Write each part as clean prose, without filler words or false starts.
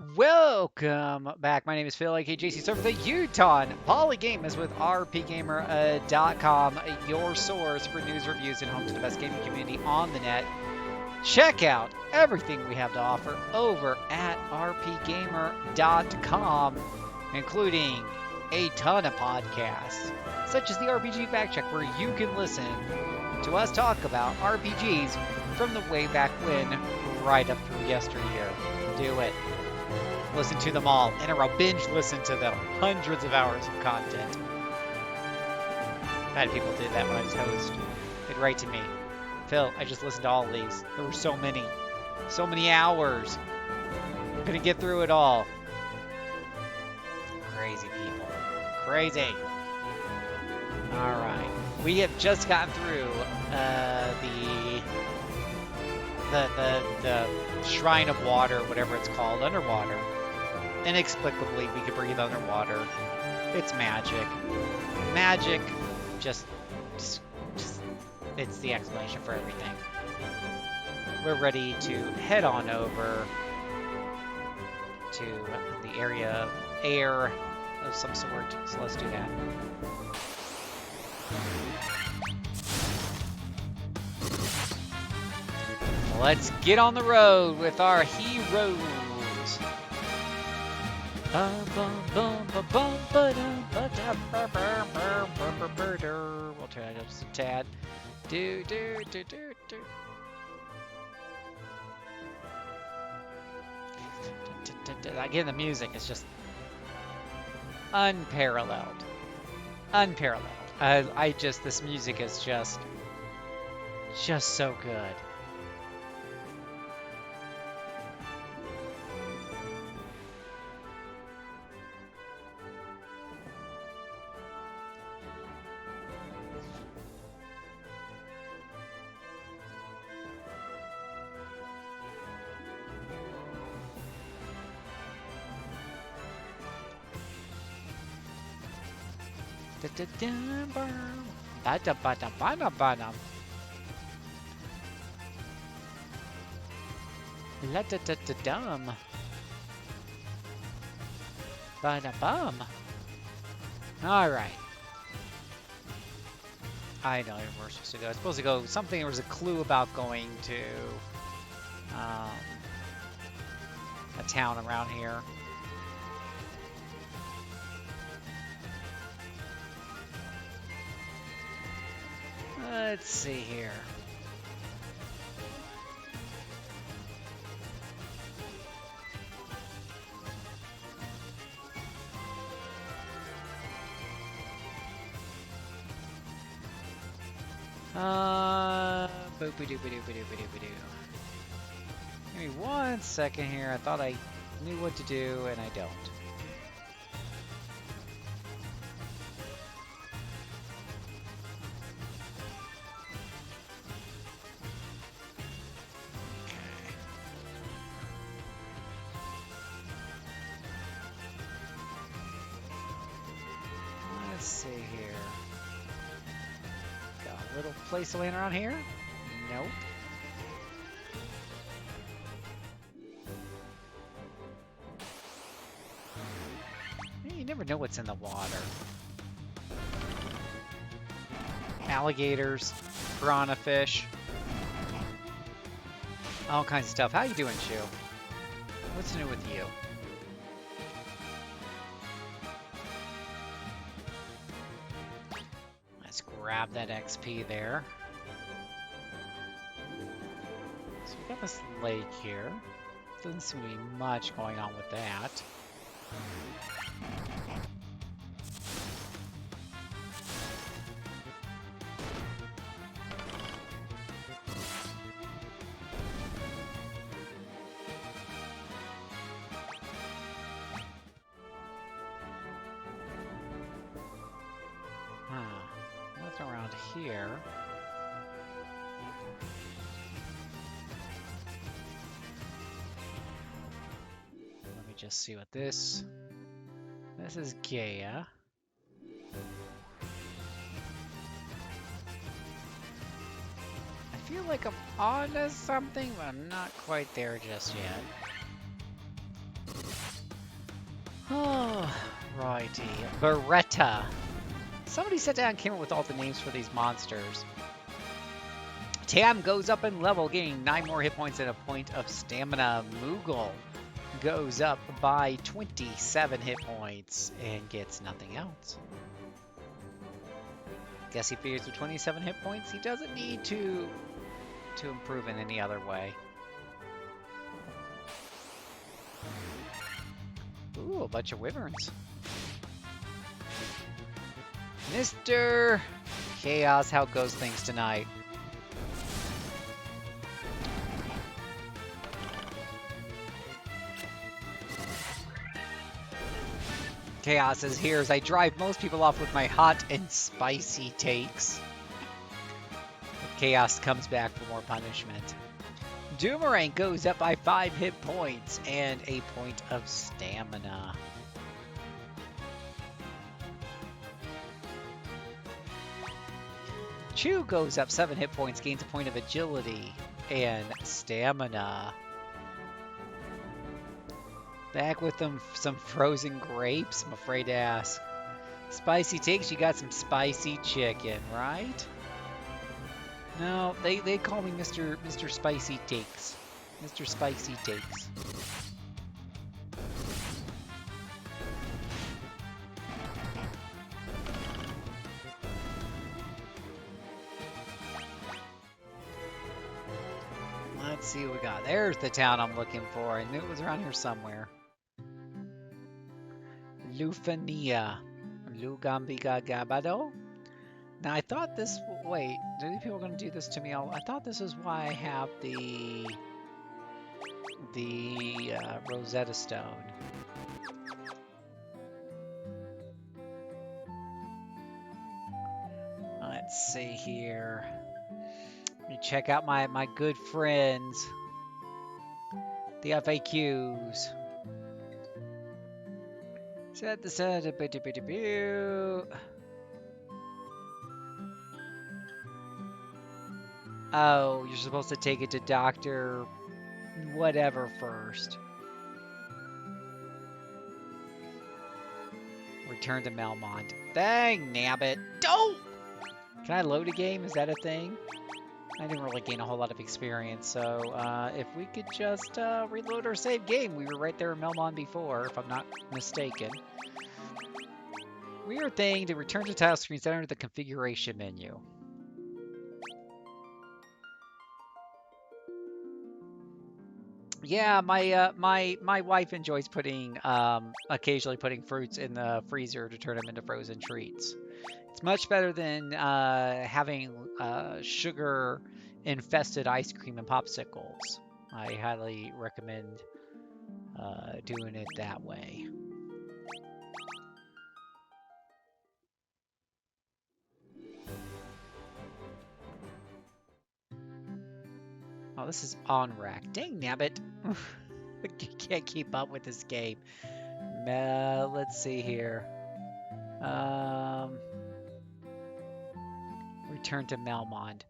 Welcome back. My name is Phil, aka JCServant, the Utah Polygame is with RPGamer.com, your source for news, reviews, and home to the best gaming community on the net. Check out everything we have to offer over at RPGamer.com, including a ton of podcasts, such as the RPG Backcheck, where you can listen to us talk about RPGs from the way back when, right up through yesteryear. Do it. Listen to them all in a row. Binge listen to them. Hundreds of hours of content. I've had people do that when I was host. They'd write to me, Phil, I just listened to all of these. There were so many. So many hours. I'm gonna get through it all. Crazy people. Crazy. Alright. We have just gotten through the Shrine of Water, whatever it's called, underwater. Inexplicably, we can breathe underwater. It's magic. Magic, just it's the explanation for everything. We're ready to head on over to the area of air of some sort, so let's do that. Let's get on the road with our heroes. We'll turn it up just a tad. Again, the music is just unparalleled. This music is just so good. Alright. I know where we're supposed to go. I'm supposed to go something. There was a clue about going to a town around here. Let's see here. Boop-a-doo-ba-doo-ba-doo-ba-doo-ba-doo. Give me 1 second here. I thought I knew what to do, and I don't. Let's see here. Got a little place to land around here? Nope. You never know what's in the water. Alligators, piranha fish, all kinds of stuff. How you doing, Shu? What's new with you? Let's grab that XP there. So we got this lake here. Doesn't seem to be much going on with that. Nothing around here. Let me just see what this is. Gaia. I feel like I'm onto something, but I'm not quite there just yet. Almighty. Beretta. Somebody sat down and came up with all the names for these monsters. Tam goes up in level, gaining 9 more hit points and a point of stamina. Moogle goes up by 27 hit points and gets nothing else. Guess he figures with 27 hit points, he doesn't need to improve in any other way. Ooh, a bunch of wyverns. Mr. Chaos, how goes things tonight? Chaos is here as I drive most people off with my hot and spicy takes. Chaos comes back for more punishment. Doomerang goes up by 5 hit points and a point of stamina. Chew goes up 7 hit points, gains a point of agility and stamina. Back with some frozen grapes, I'm afraid to ask. Spicy takes, you got some spicy chicken, right? No, they call me Mr. Spicy Takes. Mr. Spicy Takes. Let's see what we got. There's the town I'm looking for. I knew it was around here somewhere. Lufania. Lugambigagabado? Now I thought this... Wait, are these people going to do this to me? I thought this is why I have the Rosetta Stone. Let's see here. Let me check out my good friends. The FAQs. Set the set a bit. Oh, you're supposed to take it to Dr. whatever first. Return to Melmont. Dang, nabbit. Don't! Can I load a game? Is that a thing? I didn't really gain a whole lot of experience, so if we could just reload our save game. We were right there in Melmont before, if I'm not mistaken. Weird thing to return to title screen center the configuration menu. Yeah, my wife enjoys putting occasionally putting fruits in the freezer to turn them into frozen treats. It's much better than having sugar infested ice cream and popsicles. I highly recommend doing it that way. Oh, this is on rack. Dang nabbit. I can't keep up with this game. Let's see here. Return to Melmont.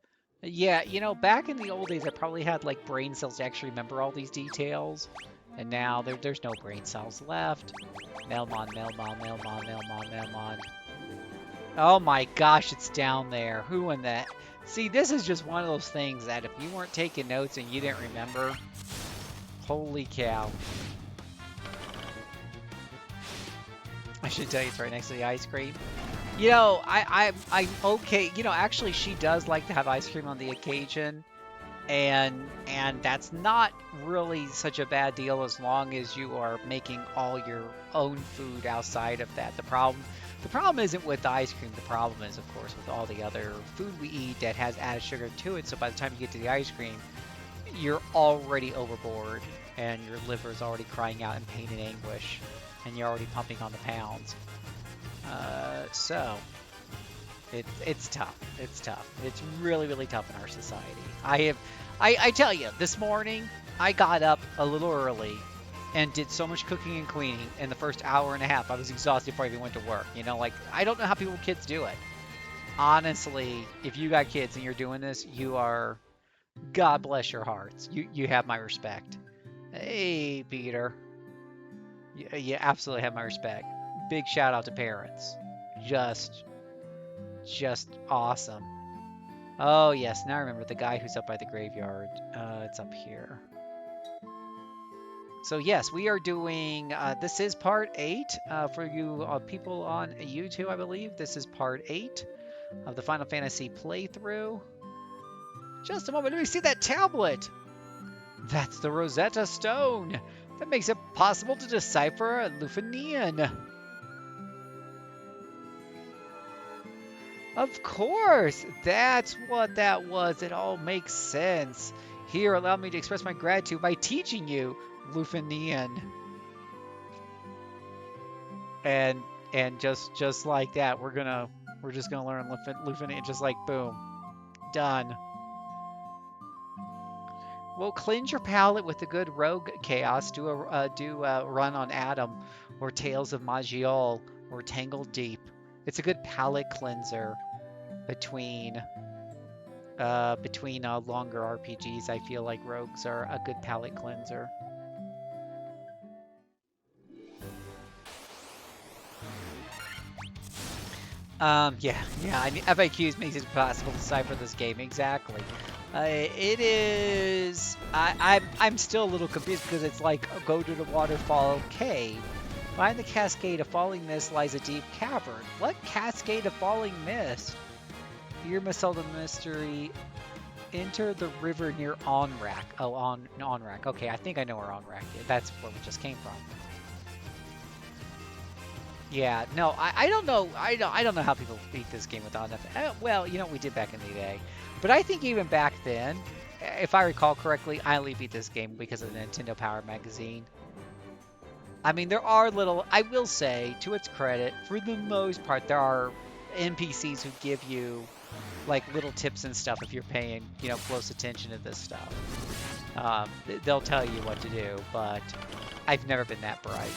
Yeah, you know, back in the old days, I probably had like brain cells to actually remember all these details. And now there's no brain cells left. Melmont. Oh my gosh, it's down there. Who in that? See, this is just one of those things that if you weren't taking notes and you didn't remember, holy cow. I should tell you it's right next to the ice cream. You know, I'm okay. You know, actually, she does like to have ice cream on the occasion. And that's not really such a bad deal as long as you are making all your own food outside of that. The problem isn't with the ice cream. The problem is, of course, with all the other food we eat that has added sugar to it. So by the time you get to the ice cream, you're already overboard and your liver is already crying out in pain and anguish, and you're already pumping on the pounds. So it's tough. It's tough. It's really, really tough in our society. I tell you, this morning I got up a little early and did so much cooking and cleaning in the first hour and a half. I was exhausted before I even went to work. You know, like, I don't know how kids do it. Honestly, if you got kids and you're doing this, you are, God bless your hearts. You have my respect. Hey, Peter. You absolutely have my respect. big shout out to parents. Just awesome. Oh yes, now I remember the guy who's up by the graveyard. It's up here. So yes, we are doing, this is part 8 for you people on YouTube, I believe. This is part 8 of the Final Fantasy playthrough. Just a moment, let me see that tablet! That's the Rosetta Stone! That makes it possible to decipher Lufenian. Of course! That's what that was. It all makes sense. Here, allow me to express my gratitude by teaching you Lufenian. And just like that, we're just gonna learn Lufenian, just like boom. Done. Well, cleanse your palate with a good rogue chaos. Do a run on Adam, or Tales of Magiol, or Tangled Deep. It's a good palate cleanser between longer RPGs. I feel like rogues are a good palate cleanser. Yeah. I mean, FAQs makes it possible to decipher this game. Exactly. It is. I'm still a little confused because it's like go to the waterfall cave. Behind the cascade of falling mist lies a deep cavern. What cascade of falling mist? You must solve the mystery. Enter the river near Onrak. Oh, Onrak. Okay, I think I know where Onrak is. That's where we just came from. Yeah, no, I don't know. I don't know how people beat this game without enough. Well, you know what we did back in the day. But I think even back then, if I recall correctly, I only beat this game because of the Nintendo Power Magazine. I mean, there are little, I will say, to its credit, for the most part, there are NPCs who give you, like, little tips and stuff if you're paying, you know, close attention to this stuff. They'll tell you what to do, but I've never been that bright.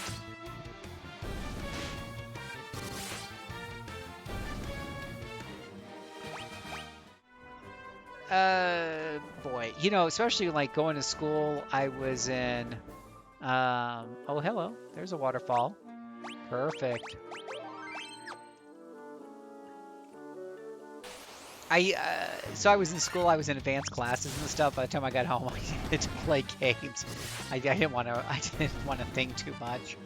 Boy, you know, especially, like, going to school, I was in... oh, hello. There's a waterfall. Perfect. So I was in school, I was in advanced classes and stuff. By the time I got home, I needed to play games. I didn't want to think too much.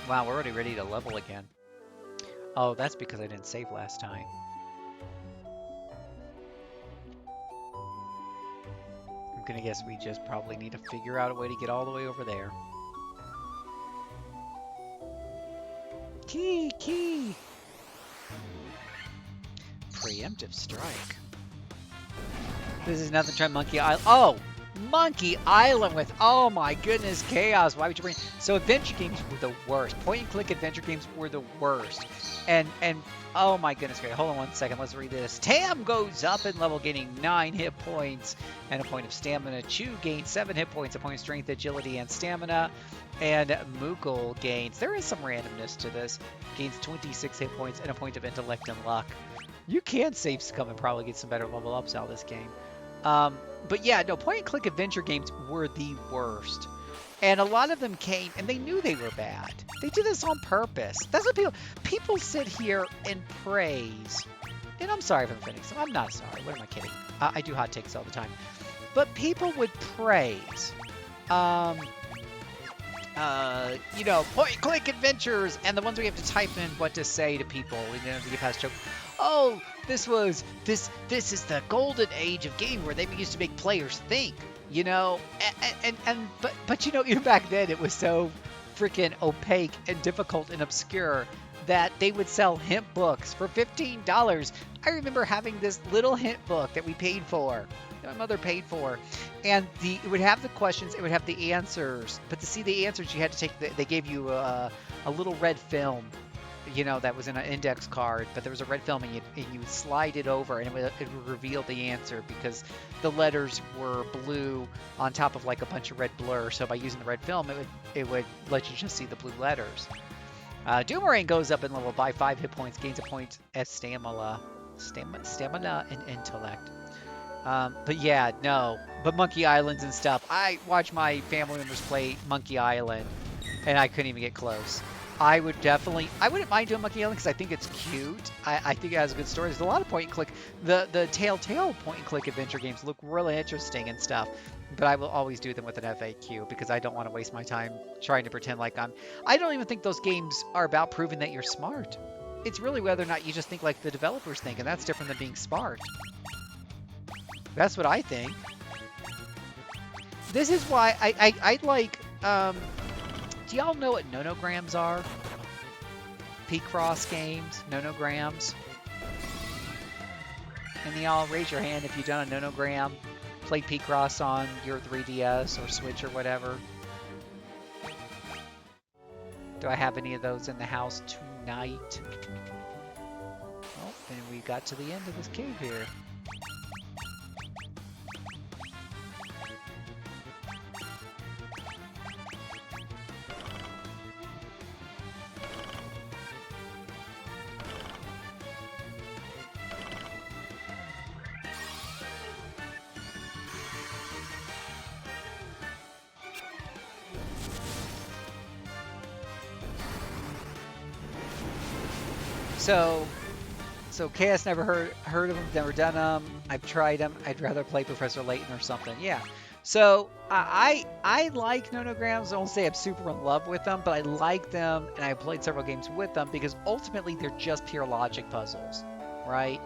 Wow, we're already ready to level again. Oh, that's because I didn't save last time. I'm gonna guess we just probably need to figure out a way to get all the way over there. Key! Preemptive strike. This is nothing to try Monkey Island. Oh! Monkey Island with, oh my goodness, chaos. Why would you bring... So adventure games were the worst. Point and click adventure games were the worst. And oh my goodness, great. Hold on one second. Let's read this. Tam goes up in level, gaining 9 hit points and a point of stamina. Chu gains 7 hit points, a point of strength, agility, and stamina. And Moogle gains, there is some randomness to this, gains 26 hit points and a point of intellect and luck. You can save scum and probably get some better level ups out of this game. But yeah, no, point and click adventure games were the worst. And a lot of them came, and they knew they were bad. They did this on purpose. That's what people sit here and praise. And I'm sorry if I'm offending some. I'm not sorry. What am I kidding? I do hot takes all the time. But people would praise, you know, point and click adventures, and the ones where you have to type in what to say to people, you know, to get past joke. Oh, this is the golden age of game where they used to make players think. You know, but you know, even back then it was so freaking opaque and difficult and obscure that they would sell hint books for $15. I remember having this little hint book that we paid for, that my mother paid for, and it would have the questions, it would have the answers, but to see the answers you had to take, they gave you a little red film, you know, that was in an index card, but there was a red film, and you would slide it over, and it would reveal the answer because the letters were blue on top of like a bunch of red blur. So by using the red film, it would let you just see the blue letters. Doomerang goes up in level by 5 hit points, gains a point as stamina and intellect. But yeah, no. But Monkey Islands and stuff. I watch my family members play Monkey Island. and I couldn't even get close. I wouldn't mind doing Monkey Island because I think it's cute. I think it has a good story. There's a lot of point and click. The Telltale point and click adventure games look really interesting and stuff. But I will always do them with an FAQ because I don't want to waste my time trying to pretend like I don't even think those games are about proving that you're smart. It's really whether or not you just think like the developers think, and that's different than being smart. That's what I think. This is why I like, do y'all know what nonograms are? P-Cross games, nonograms. And y'all raise your hand if you've done a nonogram, played P-Cross on your 3DS or Switch or whatever. Do I have any of those in the house tonight? Oh, and we got to the end of this cave here. So Chaos never heard of them, never done them. I've tried them. I'd rather play Professor Layton or something. Yeah. So I like nonograms. I won't say I'm super in love with them, but I like them, and I've played several games with them because ultimately they're just pure logic puzzles, right?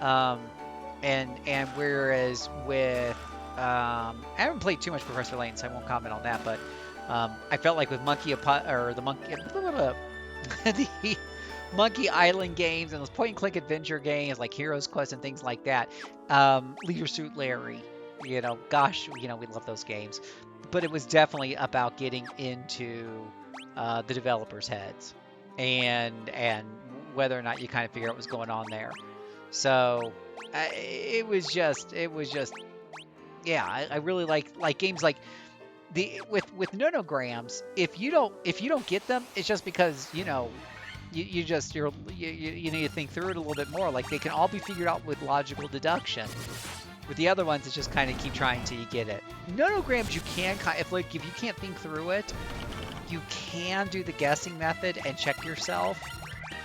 And whereas with I haven't played too much Professor Layton, so I won't comment on that. But I felt like with the Monkey Island games and those point-and-click adventure games like Heroes Quest and things like that. Leisure Suit Larry, gosh, we love those games. But it was definitely about getting into the developers' heads and whether or not you kind of figure out what's going on there. So it was just, yeah. I really like games like with nonograms. If you don't get them, it's just because you need to think through it a little bit more. Like they can all be figured out with logical deduction. With the other ones, it's just kind of keep trying till you get it. Nonograms, you can if you can't think through it, you can do the guessing method and check yourself,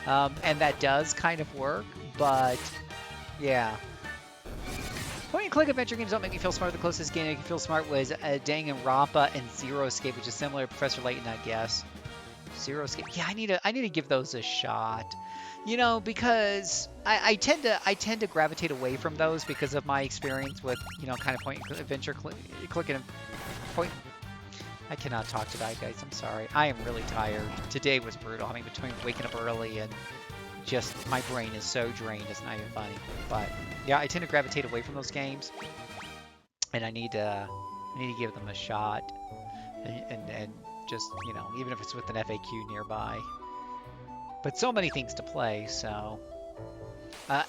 and that does kind of work. But yeah, point and click adventure games don't make me feel smart. The closest game that make me feel smart was Danganronpa and Zero Escape, which is similar to Professor Layton, I guess. Zero Escape. Yeah, I need to give those a shot. Because I tend to gravitate away from those because of my experience with kind of point adventure clicking and point. I cannot talk tonight, guys. I'm sorry. I am really tired. Today was brutal. I mean, between waking up early and just my brain is so drained, it's not even funny. But yeah, I tend to gravitate away from those games, and I need to give them a shot, and just, even if it's with an FAQ nearby. But so many things to play, so.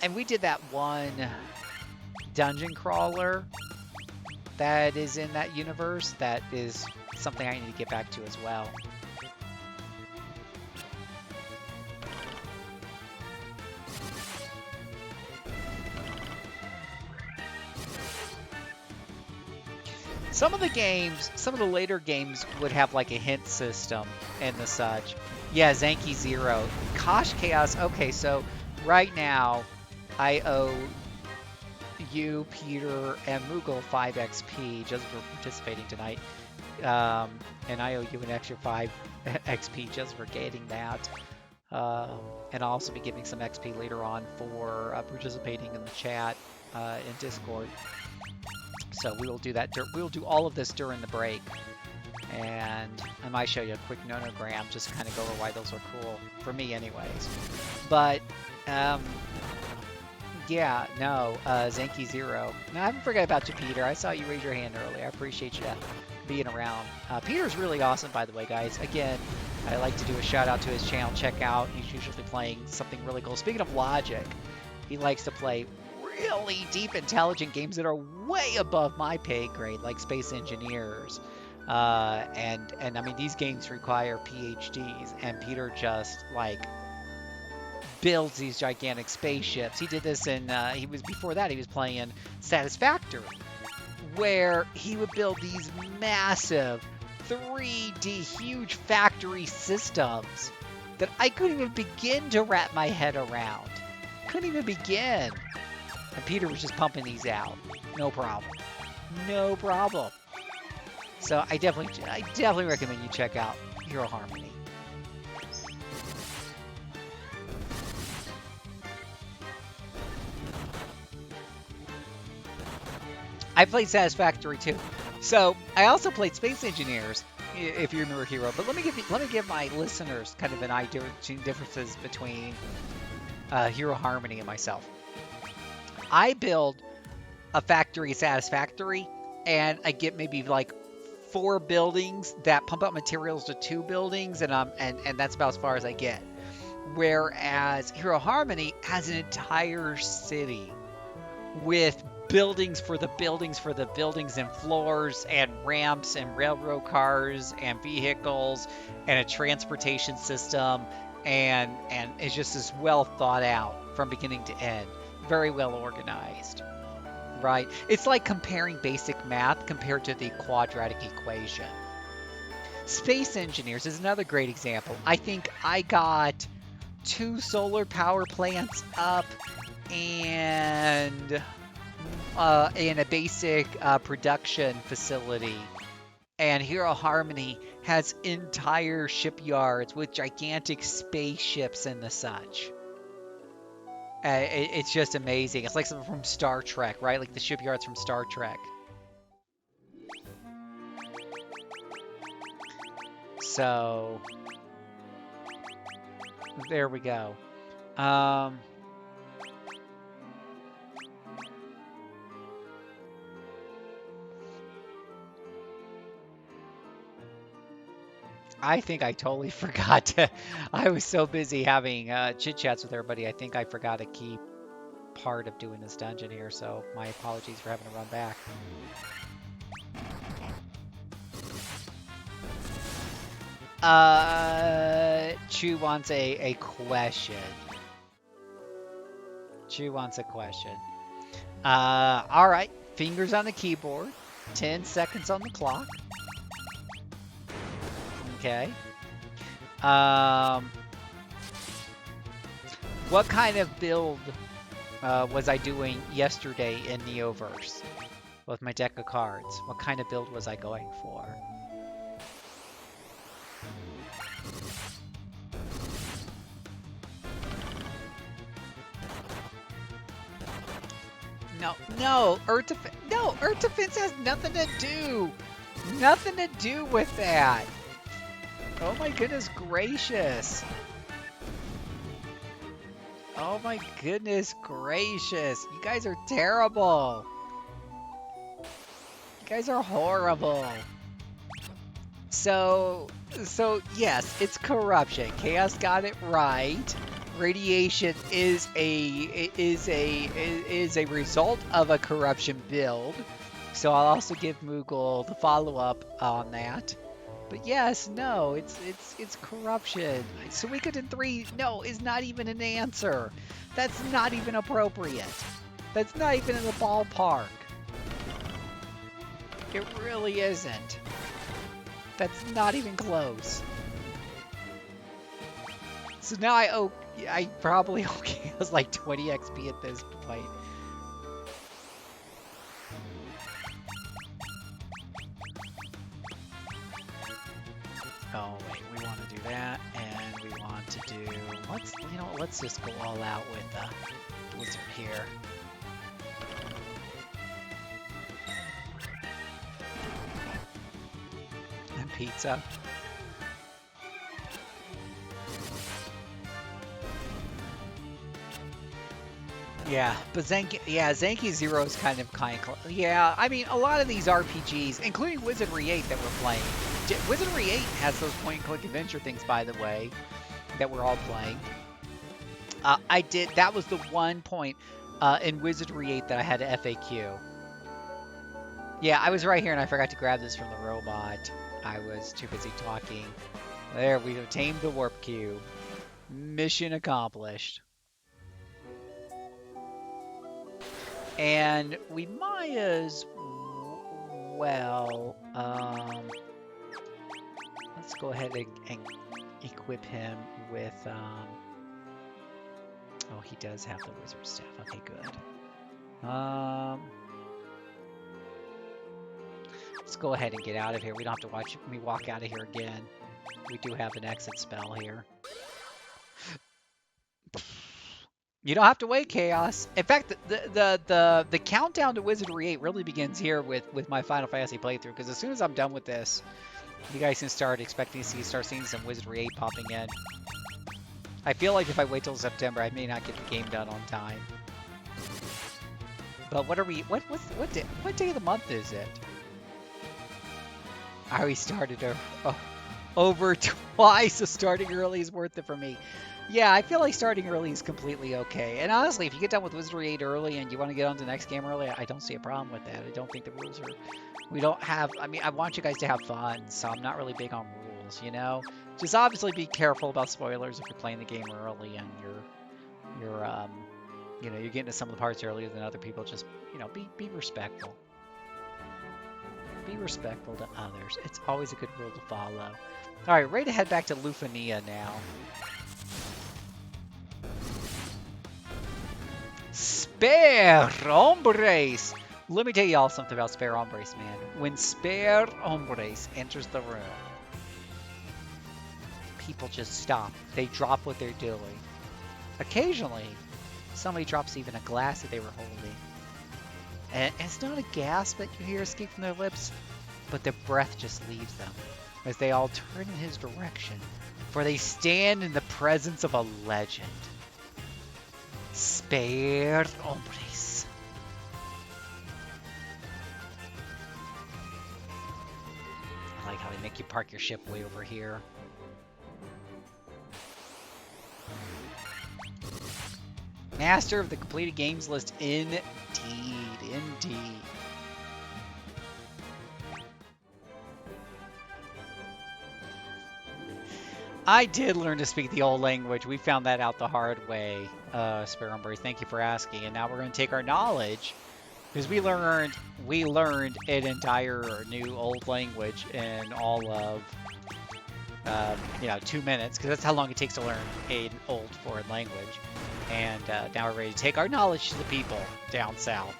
And we did that one dungeon crawler that is in that universe. That is something I need to get back to as well. Some of the later games would have like a hint system and the such. Yeah, Zanky Zero. Gosh, Chaos. Okay, so right now I owe you, Peter, and Moogle 5 XP just for participating tonight. And I owe you an extra 5 XP just for getting that. And I'll also be giving some XP later on for participating in the chat in Discord. So we will do that. We will do all of this during the break, and I might show you a quick nonogram just to kind of go over why those are cool for me, anyways. But yeah, no, Zanky Zero. No, I haven't forgot about you, Peter. I saw you raise your hand earlier. I appreciate you being around. Peter's really awesome, by the way, guys. Again, I like to do a shout out to his channel. Check out. He's usually playing something really cool. Speaking of logic, he likes to play really deep, intelligent games that are way above my pay grade, like Space Engineers. And I mean, these games require PhDs, and Peter just, like, builds these gigantic spaceships. He did this before that, he was playing Satisfactory, where he would build these massive 3D huge factory systems that I couldn't even begin to wrap my head around. Couldn't even begin. And Peter was just pumping these out. No problem. No problem. So I definitely recommend you check out Hero Harmony. I played Satisfactory too. So I also played Space Engineers, if you remember Hero. But let me give my listeners kind of an idea of differences between Hero Harmony and myself. I build a factory Satisfactory, and I get maybe like 4 buildings that pump out materials to 2 buildings, and that's about as far as I get. Whereas Hero Harmony has an entire city with buildings for the buildings for the buildings, and floors and ramps and railroad cars and vehicles and a transportation system, and it's just as well thought out from beginning to end. Very well organized. Right? It's like comparing basic math compared to the quadratic equation. Space Engineers is another great example. I think I got 2 solar power plants up and in a basic production facility. And Hero Harmony has entire shipyards with gigantic spaceships and the such. It's just amazing. It's like something from Star Trek, right? Like the shipyards from Star Trek. So, there we go. I think I totally forgot to. I was so busy having chit chats with everybody. I think I forgot a key part of doing this dungeon here. So my apologies for having to run back. Chu wants a question. Chu wants a question. All right. Fingers on the keyboard. 10 seconds on the clock. Okay. What kind of build was I doing yesterday in Neoverse with my deck of cards? What kind of build was I going for? No, Earth Defense has nothing to do with that. Oh my goodness gracious. Oh my goodness gracious. You guys are terrible. You guys are horrible. So yes, it's corruption. Chaos got it right. Radiation is a result of a corruption build. So I'll also give Moogle the follow-up on that. But yes, no, it's corruption. Suikoden 3, no, is not even an answer. That's not even appropriate. That's not even in the ballpark. It really isn't. That's not even close. So now I probably owe Chaos like 20 XP at this point. Oh wait, we want to do that, and we want to do, let's just go all out with the Blizzard here. And pizza. Yeah, but Zenki Zero is kind of yeah, I mean, a lot of these RPGs, including Wizardry 8 that we're playing. Wizardry 8 has those point-and-click adventure things, by the way, that we're all playing. That was the one point in Wizardry 8 that I had to FAQ. Yeah, I was right here and I forgot to grab this from the robot. I was too busy talking. There, we've tamed the warp cube. Mission accomplished. And we might as well Let's go ahead and equip him with, oh, he does have the wizard staff. Okay, good. Let's go ahead and get out of here. We don't have to watch me walk out of here again. We do have an exit spell here. You don't have to wait, Chaos. In fact, the countdown to Wizardry 8 really begins here with my Final Fantasy playthrough, because as soon as I'm done with this, you guys can start expecting to start seeing some Wizardry 8 popping in. I feel like if I wait till September, I may not get the game done on time. But what are we? What day of the month is it? I already started over twice, so starting early is worth it for me. Yeah, I feel like starting early is completely okay. And honestly, if you get done with Wizardry 8 early and you want to get on to the next game early, I don't see a problem with that. I don't think the rules are... We don't have... I mean, I want you guys to have fun, so I'm not really big on rules, you know? Just obviously be careful about spoilers if you're playing the game early and you're getting to some of the parts earlier than other people. Just, be respectful. Be respectful to others. It's always a good rule to follow. All right, ready to head back to Lufania now. Spare Hombres! Let me tell y'all something about Spare Hombres, man. When Spare Hombres enters the room, people just stop. They drop what they're doing. Occasionally, somebody drops even a glass that they were holding. And it's not a gasp that you hear escape from their lips, but their breath just leaves them as they all turn in his direction, for they stand in the presence of a legend. Spare Hombres. I like how they make you park your ship way over here. Master of the completed games list, indeed. I did learn to speak the old language. We found that out the hard way, Spare Hombres. Thank you for asking. And now we're going to take our knowledge, because we learned an entire new old language in all of 2 minutes, because that's how long it takes to learn an old foreign language. And now we're ready to take our knowledge to the people down south.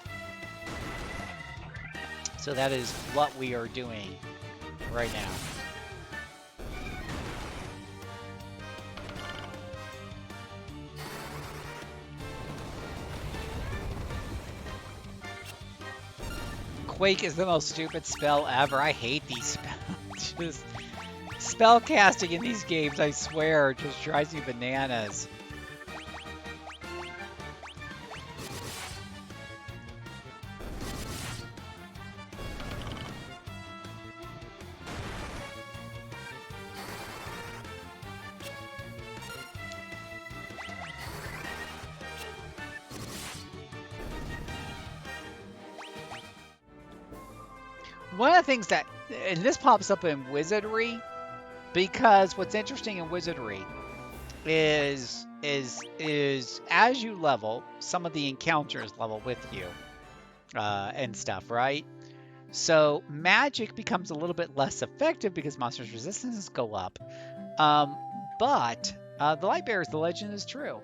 So that is what we are doing right now. Quake is the most stupid spell ever. I hate these spells. Just spell casting in these games, I swear, just drives me bananas. One of the things that, and this pops up in Wizardry, because what's interesting in Wizardry is as you level, some of the encounters level with you and stuff, right? So magic becomes a little bit less effective because monsters' resistances go up. But the Lightbearers, the legend is true.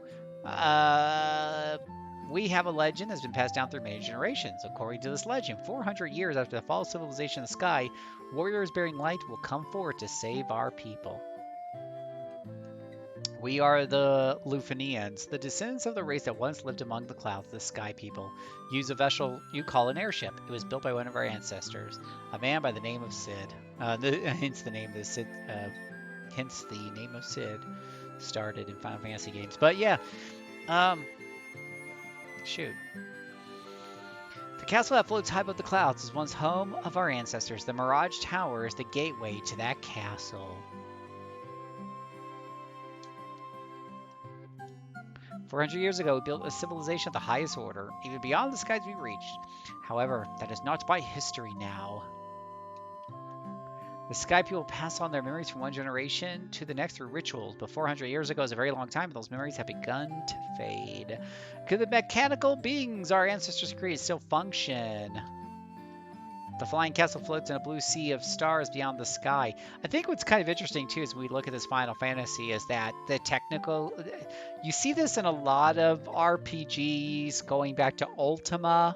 We have a legend that's been passed down through many generations. According to this legend, 400 years after the fall of civilization in the sky, warriors bearing light will come forward to save our people. We are the Lufanians, the descendants of the race that once lived among the clouds, the sky people. Use a vessel you call an airship. It was built by one of our ancestors, a man by the name of Sid. Hence the name of Sid. Hence the name of Sid started in Final Fantasy games. But yeah, shoot. The castle that floats high above the clouds is once home of our ancestors. The Mirage Tower is the gateway to that castle. 400 years ago, we built a civilization of the highest order, even beyond the skies we reached. However, that is not by history now. The sky people pass on their memories from one generation to the next through rituals, but 400 years ago is a very long time, and those memories have begun to fade. Could the mechanical beings our ancestors created still function? The flying castle floats in a blue sea of stars beyond the sky. I think what's kind of interesting too, as we look at this Final Fantasy, is that the technical. You see this in a lot of RPGs going back to Ultima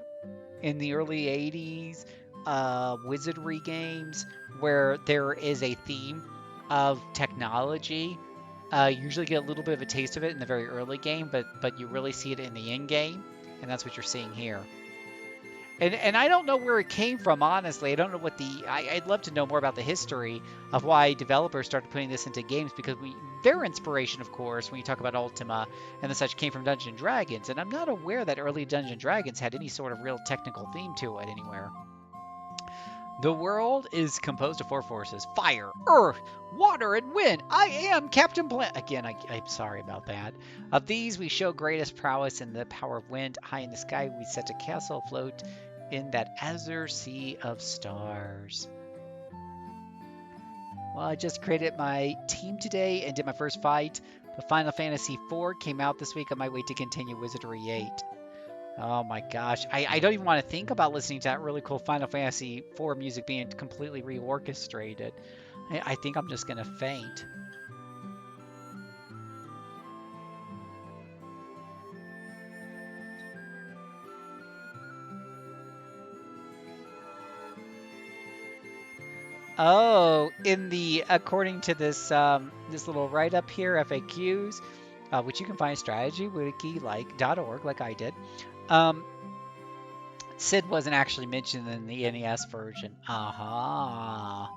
in the early 80s, wizardry games, where there is a theme of technology. You usually get a little bit of a taste of it in the very early game, but you really see it in the end game, and that's what you're seeing here. And I don't know where it came from, honestly. I don't know what I'd love to know more about the history of why developers started putting this into games, because their inspiration, of course, when you talk about Ultima and the such, came from Dungeons & Dragons, and I'm not aware that early Dungeons & Dragons had any sort of real technical theme to it anywhere. The world is composed of 4 forces: fire, earth, water, and wind. I am Captain Planet. Again, I'm sorry about that. Of these, we show greatest prowess in the power of wind. High in the sky, we set a castle afloat in that azure sea of stars. Well, I just created my team today and did my first fight. The Final Fantasy IV came out this week on my way to continue Wizardry 8. Oh my gosh. I don't even want to think about listening to that really cool Final Fantasy IV music being completely reorchestrated. I think I'm just going to faint. Oh, according to this this little write-up here, FAQs, which you can find at strategywiki.org, like I did. Sid wasn't actually mentioned in the NES version. Aha.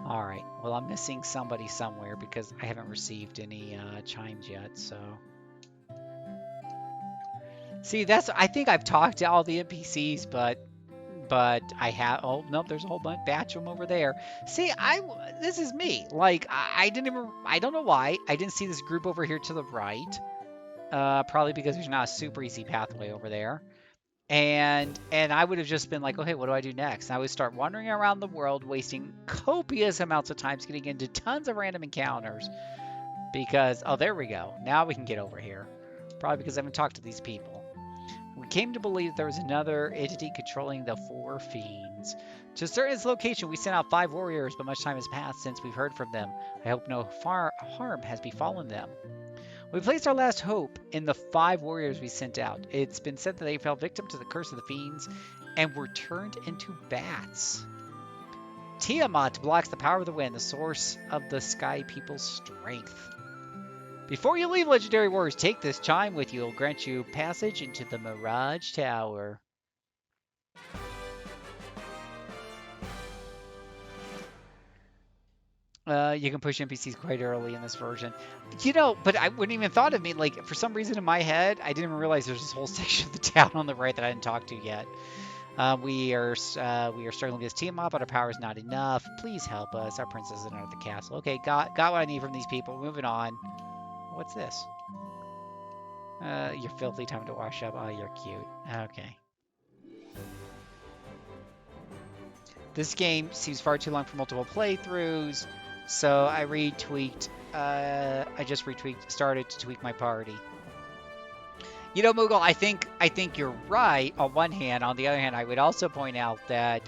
All right. Well, I'm missing somebody somewhere because I haven't received any chimes yet. So, see, I think I've talked to all the NPCs, but I have. Oh no, there's a whole batch of them over there. See, this is me. Like I didn't even. I don't know why I didn't see this group over here to the right. Probably because there's not a super easy pathway over there. And I would have just been like, okay, what do I do next? And I would start wandering around the world, wasting copious amounts of time getting into tons of random encounters. Because, oh, there we go. Now we can get over here. Probably because I haven't talked to these people. We came to believe there was another entity controlling the 4 fiends. To assert its location, we sent out 5 warriors, but much time has passed since we've heard from them. I hope no harm has befallen them. We placed our last hope in the 5 warriors we sent out. It's been said that they fell victim to the curse of the fiends and were turned into bats. Tiamat blocks the power of the wind, the source of the sky people's strength. Before you leave, legendary warriors, take this chime with you. It will grant you passage into the Mirage Tower. You can push NPCs quite early in this version. You know, but I wouldn't even thought of me. Like, for some reason in my head, I didn't even realize there's this whole section of the town on the right that I didn't talk to yet. We are struggling against Tiamat, but our power is not enough. Please help us. Our princess is under the castle. Okay, got what I need from these people. Moving on. What's this? You're filthy. Time to wash up. Oh, you're cute. Okay. This game seems far too long for multiple playthroughs. So I started to tweak my party. You know, Moogle, I think you're right on one hand. On the other hand, I would also point out that,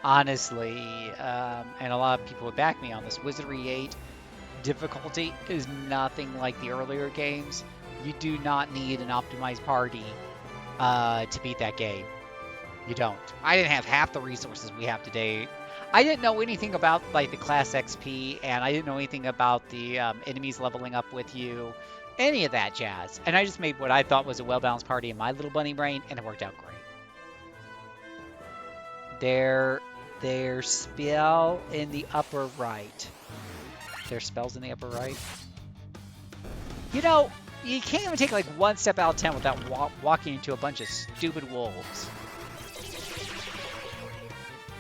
honestly, and a lot of people would back me on this, Wizardry 8 difficulty is nothing like the earlier games. You do not need an optimized party to beat that game. You don't. I didn't have half the resources we have today. I didn't know anything about like the class XP, and I didn't know anything about the enemies leveling up with you, any of that jazz. And I just made what I thought was a well-balanced party in my little bunny brain, and it worked out great. Their spell in the upper right. Their spells in the upper right. You know, you can't even take like one step out of 10 without walking into a bunch of stupid wolves.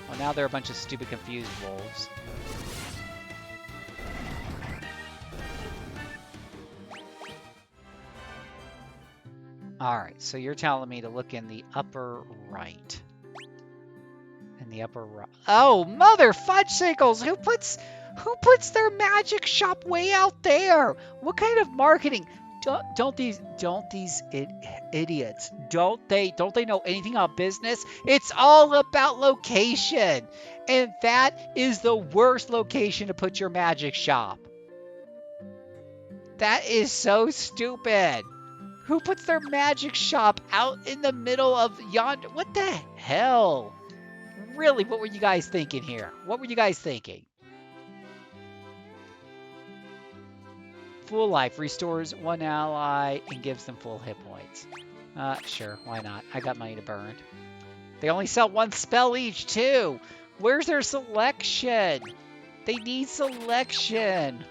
Well, now they're a bunch of stupid, confused wolves. Alright, so you're telling me to look in the upper right. In the upper right. Oh, mother fudgesicles! Who puts their magic shop way out there? What kind of marketing? don't these idiots don't they know anything about business? It's all about location, and that is the worst location to put your magic shop. That is so stupid. Who puts their magic shop out in the middle of yonder? What the hell? Really, what were you guys thinking here? What were you guys thinking? Full life restores one ally and gives them full hit points. Sure, why not? I got money to burn. They only sell one spell each, too. Where's their selection? They need selection.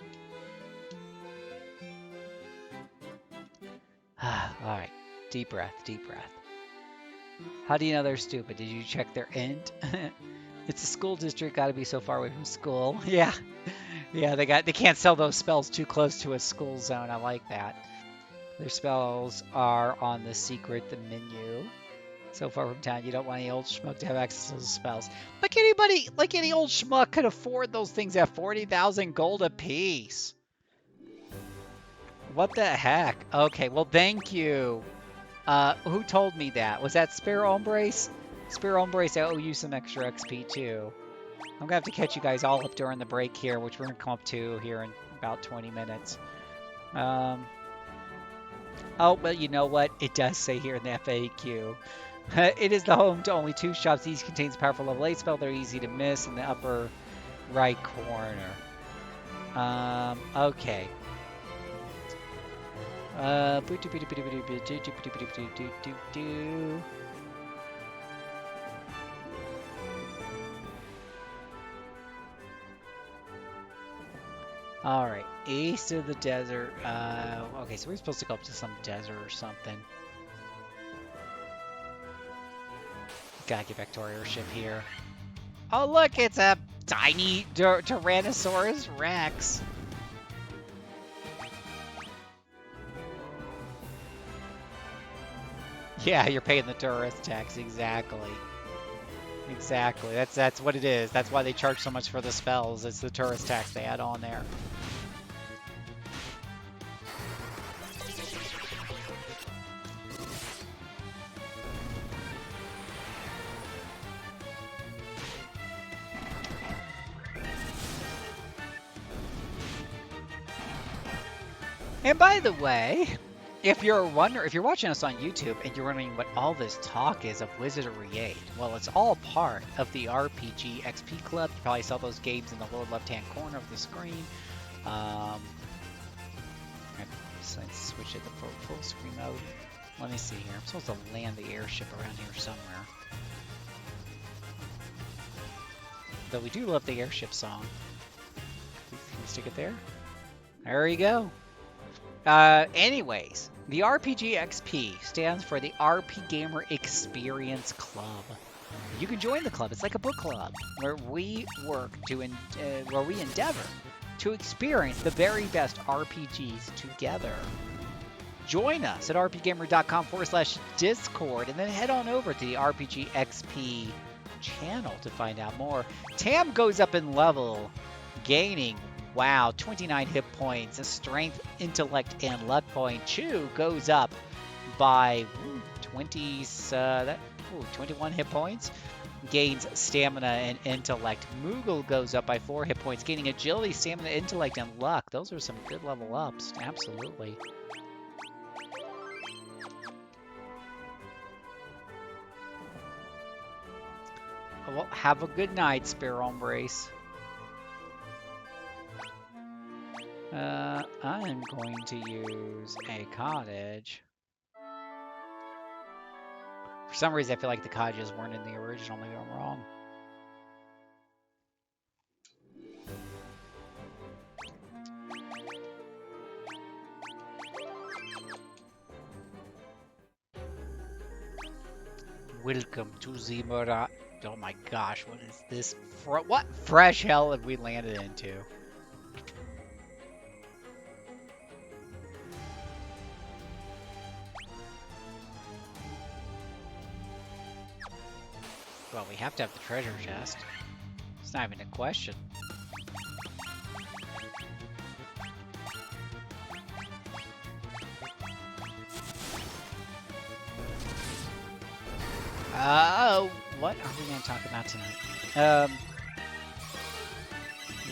Alright, deep breath, deep breath. How do you know they're stupid? Did you check their int? It's a school district, gotta be so far away from school. Yeah. Yeah, they can't sell those spells too close to a school zone. I like that. Their spells are on the secret menu. So far from town, you don't want any old schmuck to have access to those spells. Like any old schmuck could afford those things at 40,000 gold apiece. What the heck? Okay, well, thank you. Who told me that? Was that Sparrow Embrace? Sparrow Embrace, I owe you some extra XP too. I'm gonna have to catch you guys all up during the break here, which we're gonna come up to here in about 20 minutes. Oh, well, you know what? It does say here in the FAQ. It is the home to only 2 shops. Each contains a powerful level 8 spell. They're easy to miss in the upper right corner. Okay. Alright, east of the desert. Okay, so we're supposed to go up to some desert or something. Gotta get back to our airship here. Oh, look, it's a tiny Tyrannosaurus Rex. Yeah, you're paying the tourist tax, exactly. Exactly, that's what it is. That's why they charge so much for the spells. It's the tourist tax they add on there. And by the way, if you're watching us on YouTube and you're wondering what all this talk is of Wizardry 8, well, it's all part of the RPG XP Club. You probably saw those games in the lower left-hand corner of the screen. Let's switch it to full screen mode. Let me see here. I'm supposed to land the airship around here somewhere. Though we do love the airship song. Can we stick it there? There you go. Anyways, the RPG XP stands for the RP Gamer Experience Club. You can join the club. It's like a book club where we work to where we endeavor to experience the very best RPGs together. Join us at rpgamer.com/discord and then head on over to the RPG XP channel to find out more. Tam goes up in level, gaining 29 hit points, strength, intellect, and luck point. Chu goes up by 21 hit points, gains stamina and intellect. Moogle goes up by 4 hit points, gaining agility, stamina, intellect, and luck. Those are some good level ups, absolutely. Well, have a good night, Sparrow Embrace. I'm going to use a cottage. For some reason, I feel like the cottages weren't in the original. Maybe I'm wrong. Welcome to the Mirage. Oh my gosh, what is this? What fresh hell have we landed into? Well, we have to have the treasure chest. It's not even a question. What are we going to talk about tonight?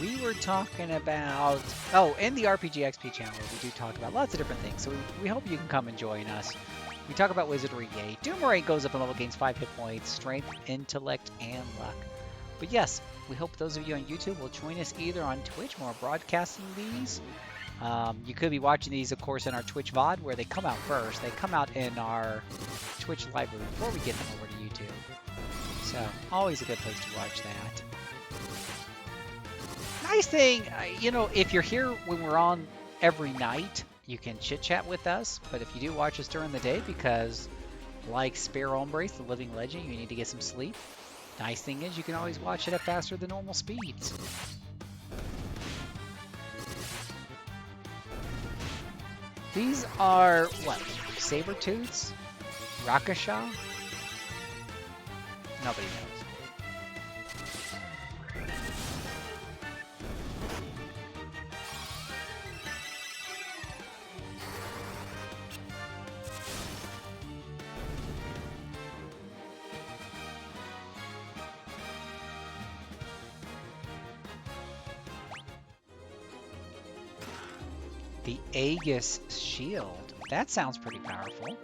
We were talking about... Oh, in the RPG XP channel, we do talk about lots of different things, so we hope you can come and join us. We talk about Wizardry 8. Doom 8 goes up in level, gains 5 hit points, strength, intellect, and luck. But yes, we hope those of you on YouTube will join us either on Twitch, where we're broadcasting these. You could be watching these, of course, in our Twitch VOD, where they come out first. They come out in our Twitch library before we get them over to YouTube. So, always a good place to watch that. Nice thing, you know, if you're here when we're on every night, you can chit-chat with us. But if you do watch us during the day, because like Spare Hombres, the living legend, you need to get some sleep. Nice thing is you can always watch it at faster than normal speeds. These are, what, Sabertooths? Rakasha? Nobody knows. The Aegis Shield. That sounds pretty powerful.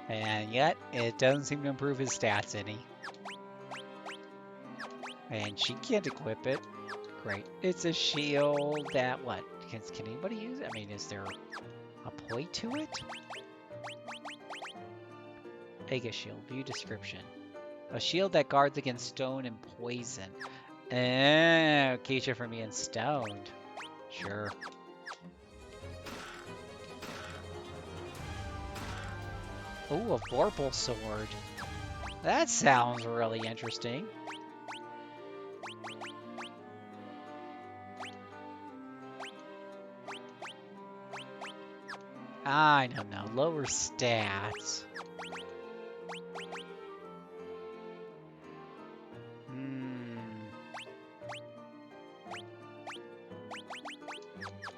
And yet, it doesn't seem to improve his stats any. And she can't equip it. Great. It's a shield that, what? Can anybody use it? I mean, is there a point to it? Aegis Shield. View description. A shield that guards against stone and poison. Keisha for me and stoned. Sure. Ooh, a Vorpal sword. That sounds really interesting. I don't know. Lower stats.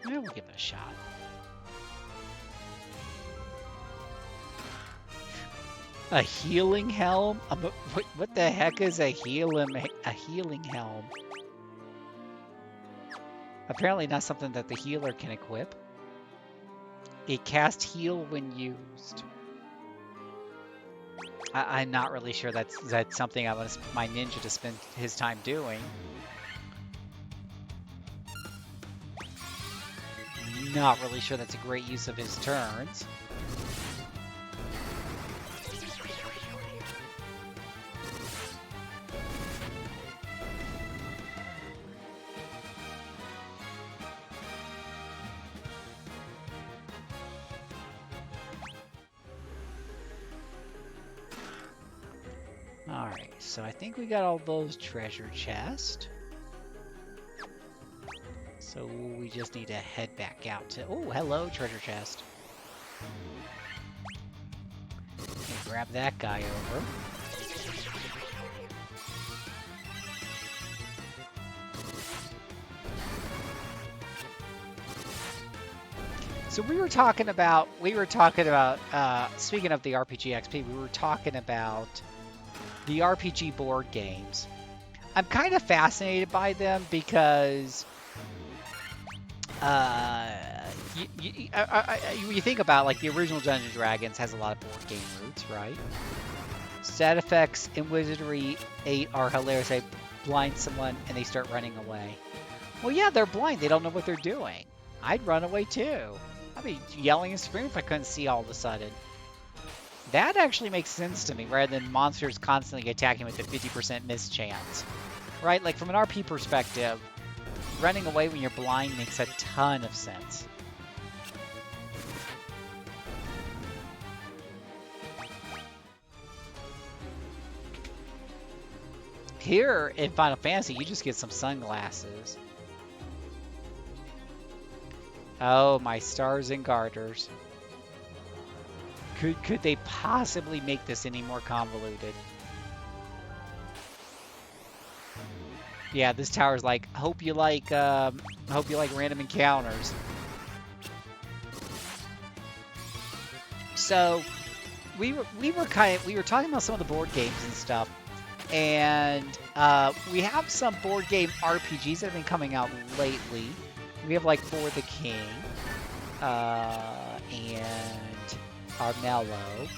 Yeah, we'll give it a shot. A healing helm? What the heck is a healing helm? Apparently not something that the healer can equip. It casts heal when used. I'm not really sure that's something I want my ninja to spend his time doing. Not really sure that's a great use of his turns. Alright, so I think we got all those treasure chests. So we just need to head back out to... Oh, hello, treasure chest. Grab that guy over. So we were talking about, speaking of the RPG XP, we were talking about the RPG board games. I'm kind of fascinated by them because you think about, like, the original Dungeons & Dragons has a lot of board game roots, right? Stat effects in Wizardry 8 are hilarious. They blind someone and they start running away. Well, yeah, they're blind. They don't know what they're doing. I'd run away too. I'd be yelling and screaming if I couldn't see all of a sudden. That actually makes sense to me, rather than monsters constantly attacking with a 50% miss chance. Right? Like, from an RP perspective, running away when you're blind makes a ton of sense. Here in Final Fantasy, you just get some sunglasses. Oh, my stars and garters. Could they possibly make this any more convoluted? Yeah, this tower's like, hope you like random encounters. So we were talking about some of the board games and stuff, and we have some board game RPGs that have been coming out lately. We have like For the King, and Armello.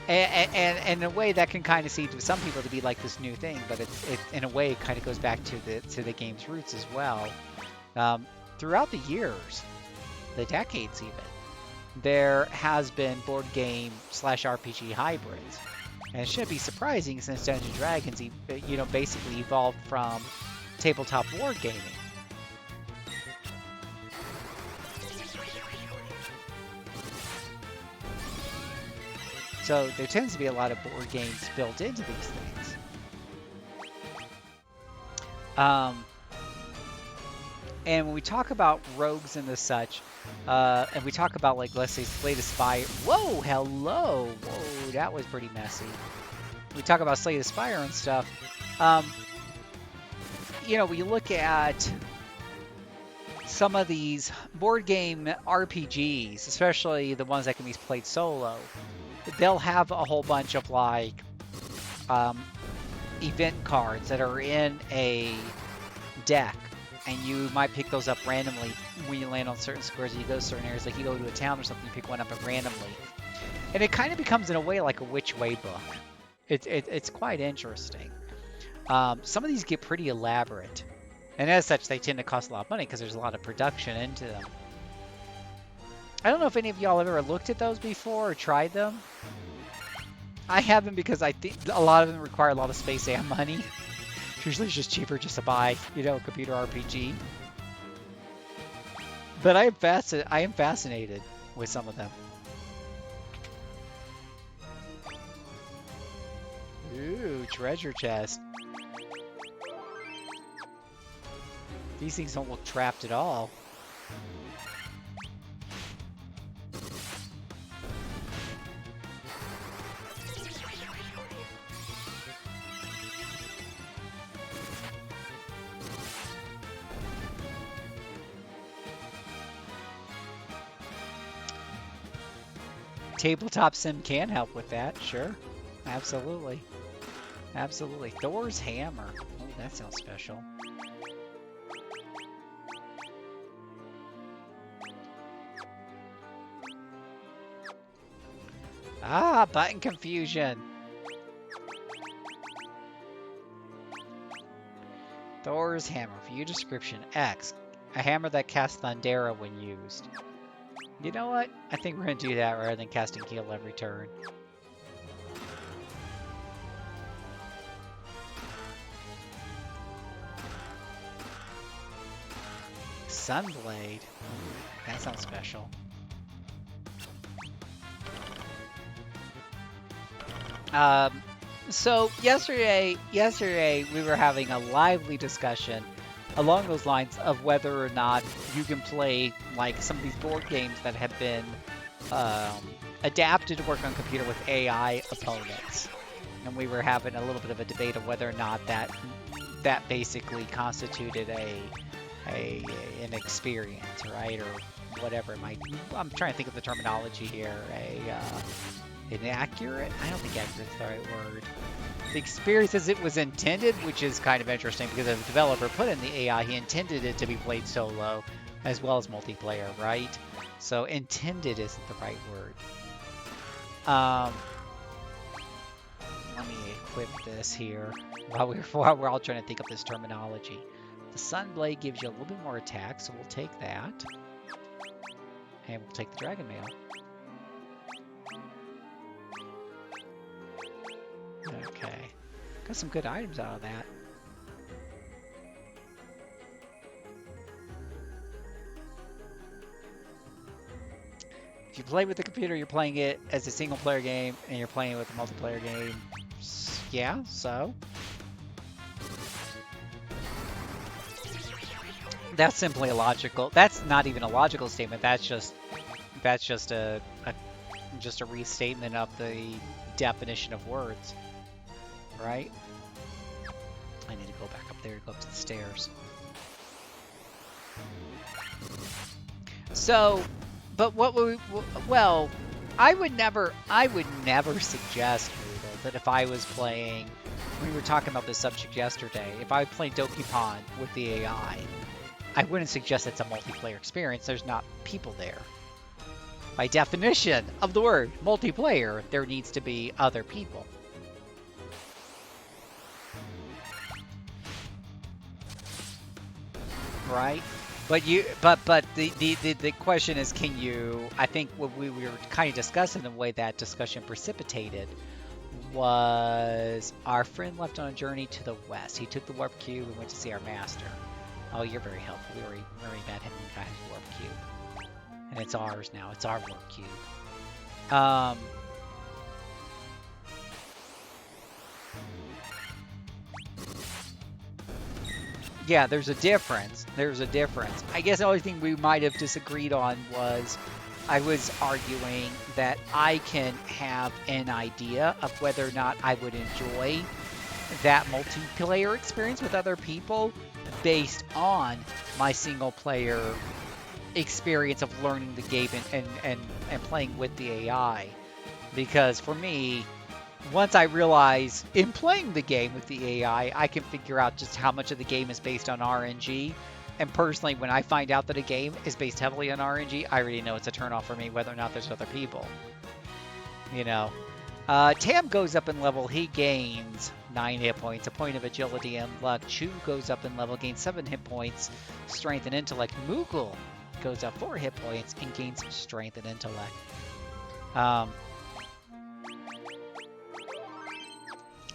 And in a way that can kind of seem to some people to be like this new thing, but it in a way it kind of goes back to the game's roots as well. Throughout the years, the decades even, there has been board game / RPG hybrids, and it shouldn't be surprising since Dungeons & Dragons, basically evolved from tabletop board gaming. So there tends to be a lot of board games built into these things. And when we talk about rogues and the such, and we talk about, like, let's say Slay the Spire. Whoa, hello. Whoa, that was pretty messy. We talk about Slay the Spire and stuff. We look at some of these board game RPGs, especially the ones that can be played solo. They'll have a whole bunch of, like, event cards that are in a deck, and you might pick those up randomly when you land on certain squares. You go to certain areas, like you go to a town or something, you pick one up randomly. And it kind of becomes, in a way, like a Which Way book. It's quite interesting. Some of these get pretty elaborate, and as such, they tend to cost a lot of money because there's a lot of production into them. I don't know if any of y'all have ever looked at those before or tried them. I haven't, because I think a lot of them require a lot of space and money. Usually it's just cheaper just to buy, a computer RPG. But I am fascinated with some of them. Ooh, treasure chest. These things don't look trapped at all. Tabletop sim can help with that, sure. Absolutely. Absolutely. Thor's hammer. Oh, that sounds special. Ah, button confusion. Thor's hammer. View description. X. A hammer that casts Thundera when used. You know what? I think we're going to do that rather than casting heal every turn. Sunblade. Ooh, that sounds special. So yesterday we were having a lively discussion along those lines of whether or not you can play, like, some of these board games that have been adapted to work on computer with AI opponents. And we were having a little bit of a debate of whether or not that basically constituted an experience, right? Or whatever it might be. I'm trying to think of the terminology here. Inaccurate? I don't think accurate is the right word. The experience as it was intended, which is kind of interesting because the developer put in the AI, he intended it to be played solo as well as multiplayer, right? So intended isn't the right word. Let me equip this here while we're all trying to think of this terminology. The Sunblade gives you a little bit more attack, so we'll take that. And we'll take the Dragon Mail. Okay. Got some good items out of that. If you play with the computer, you're playing it as a single player game, and you're playing it with a multiplayer game. Yeah, so. That's simply a logical. That's not even a logical statement. That's just a restatement of the definition of words. Right? I need to go back up there to go up to the stairs. So, but I would never suggest, Rudel, that if I was playing, we were talking about this subject yesterday, if I played Dokapon with the AI, I wouldn't suggest it's a multiplayer experience. There's not people there. By definition of the word multiplayer, there needs to be other people. Right? But the question is, can you? I think what we were kind of discussing, the way that discussion precipitated was our friend left on a journey to the west. He took the warp cube and went to see our master. Oh, you're very helpful. We already met him and got his warp cube, and it's ours now. It's our warp cube. Yeah, there's a difference. There's a difference. I guess the only thing we might have disagreed on was I was arguing that I can have an idea of whether or not I would enjoy that multiplayer experience with other people based on my single player experience of learning the game and playing with the AI. Because for me, once I realize in playing the game with the AI, I can figure out just how much of the game is based on RNG. And personally, when I find out that a game is based heavily on RNG, I already know it's a turnoff for me, whether or not there's other people. You know. Tam goes up in level, he gains 9 hit points, a point of agility and luck. Chu goes up in level, gains 7 hit points, strength and intellect. Moogle goes up 4 hit points and gains strength and intellect.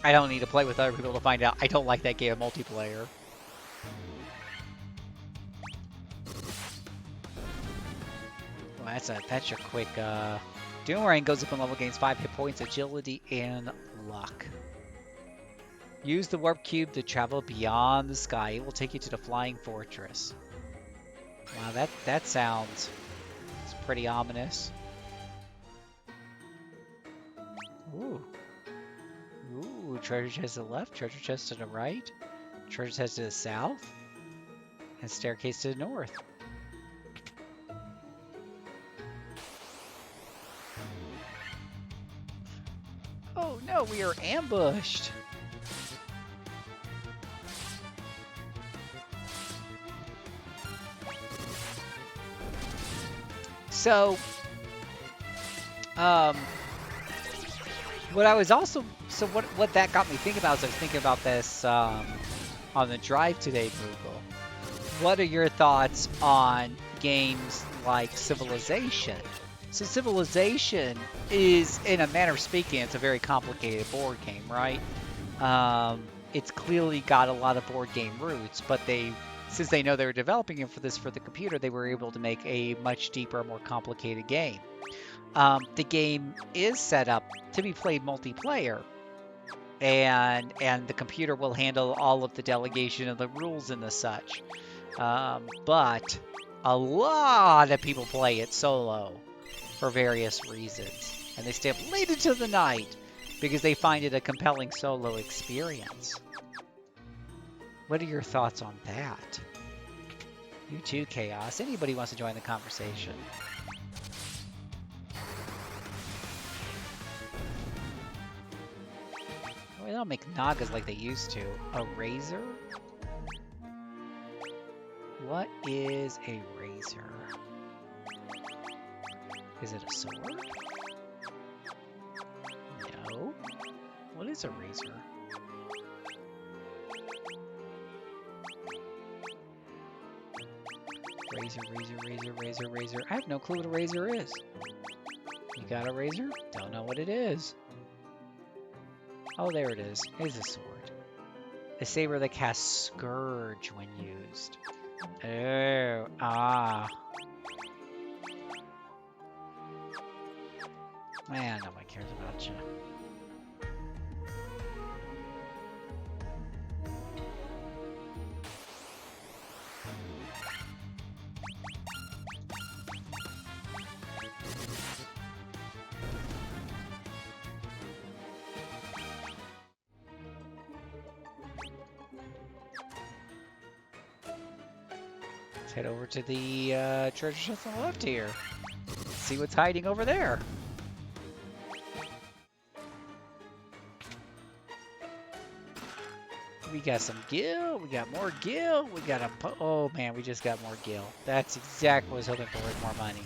I don't need to play with other people to find out I don't like that game of multiplayer. Well, that's your quick. Doomerang goes up in level, gains 5 hit points, agility, and luck. Use the warp cube to travel beyond the sky. It will take you to the flying fortress. Wow, that sounds pretty ominous. Ooh. Ooh, treasure chest to the left, treasure chest to the right, treasure chest to the south, and staircase to the north. Oh no, we are ambushed! So, what I was also... So what that got me thinking about is I was thinking about this on the drive today, Google. What are your thoughts on games like Civilization? So Civilization is, in a manner of speaking, it's a very complicated board game, right? It's clearly got a lot of board game roots, but since they know they were developing it for the computer, they were able to make a much deeper, more complicated game. The game is set up to be played multiplayer, and the computer will handle all of the delegation of the rules and the such. But a lot of people play it solo for various reasons, and they stay up late into the night because they find it a compelling solo experience. What are your thoughts on that? You too, Chaos. Anybody wants to join the conversation? Well, they don't make Nagas like they used to. A razor? What is a razor? Is it a sword? No. What is a razor? Razor. I have no clue what a razor is. You got a razor? Don't know what it is. Oh, there it is. It is a sword. A saber that casts Scourge when used. Oh, ah. Man, nobody cares about you. Let's head over to the treasure chest on the left here. See what's hiding over there. We got some gil. We got more gil. We got a... Oh, man, we just got more gil. That's exactly what I was hoping for, with more money.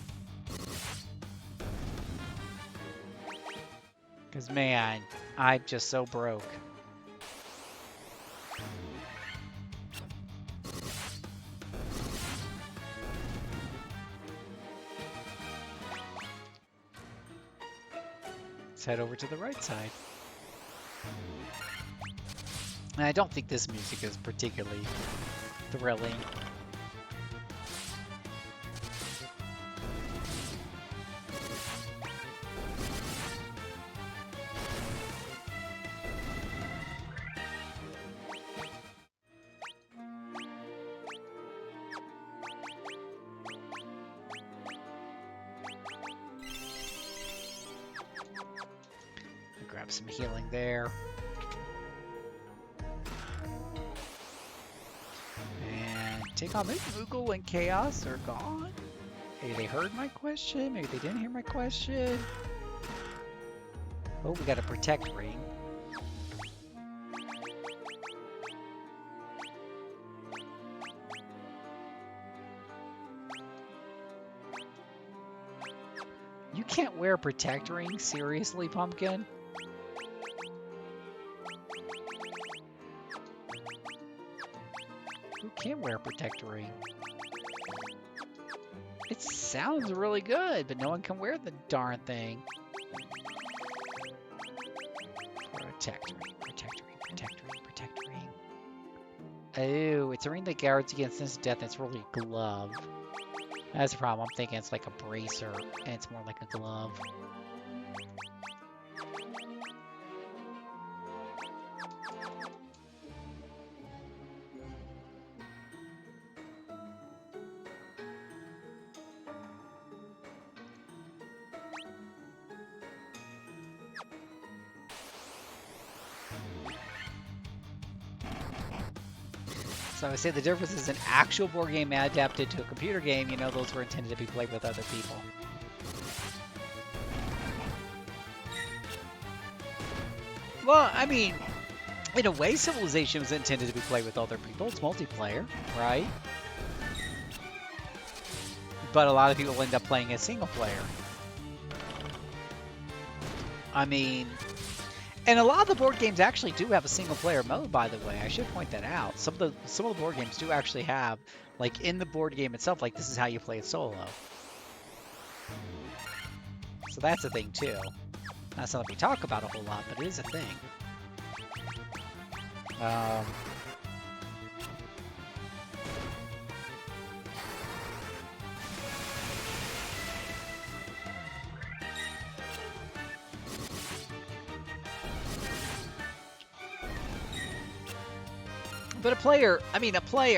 Because, man, I'm just so broke. Let's head over to the right side. And I don't think this music is particularly thrilling. Grab some healing there. And take on maybe Moogle and Chaos are gone. Maybe they heard my question. Maybe they didn't hear my question. Oh, we got a Protect Ring. You can't wear a Protect Ring? Seriously, Pumpkin? Who can wear a Protect Ring? It sounds really good, but no one can wear the darn thing. Protect Ring, Protect Ring, Protect Ring, Protect Ring. Oh, it's a ring that guards against instant death. It's really a glove. That's the problem. I'm thinking it's like a bracer, and it's more like a glove. So I would say the difference is an actual board game adapted to a computer game. You know, those were intended to be played with other people. Well, I mean, in a way, Civilization was intended to be played with other people. It's multiplayer, right? But a lot of people end up playing as single player. I mean... And a lot of the board games actually do have a single-player mode, by the way. I should point that out. Some of the board games do actually have, like, in the board game itself, like, this is how you play it solo. So that's a thing, too. Not something we talk about a whole lot, but it is a thing. But a player,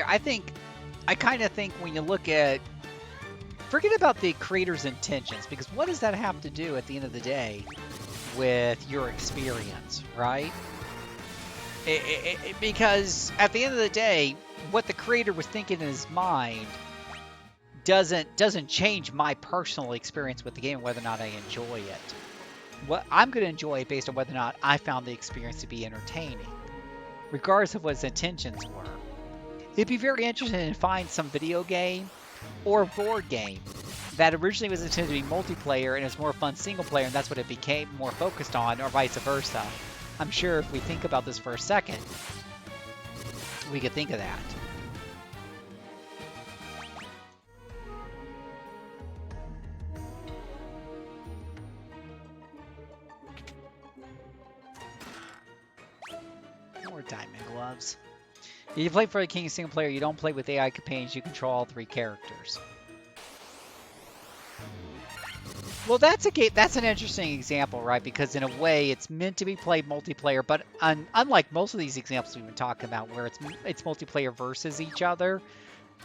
I kind of think when you look at, forget about the creator's intentions, because what does that have to do at the end of the day with your experience, right? Because at the end of the day, what the creator was thinking in his mind doesn't change my personal experience with the game, whether or not I enjoy it. What I'm going to enjoy it based on whether or not I found the experience to be entertaining, regardless of what his intentions were. It'd be very interesting to find some video game or board game that originally was intended to be multiplayer and is more fun single player, and that's what it became more focused on, or vice versa. I'm sure if we think about this for a second, we could think of that. More diamond gloves. If you play for the King single player, you don't play with AI companions, you control all 3 characters. Well, that's an interesting example, right? Because in a way, it's meant to be played multiplayer, but unlike most of these examples we've been talking about, where it's multiplayer versus each other,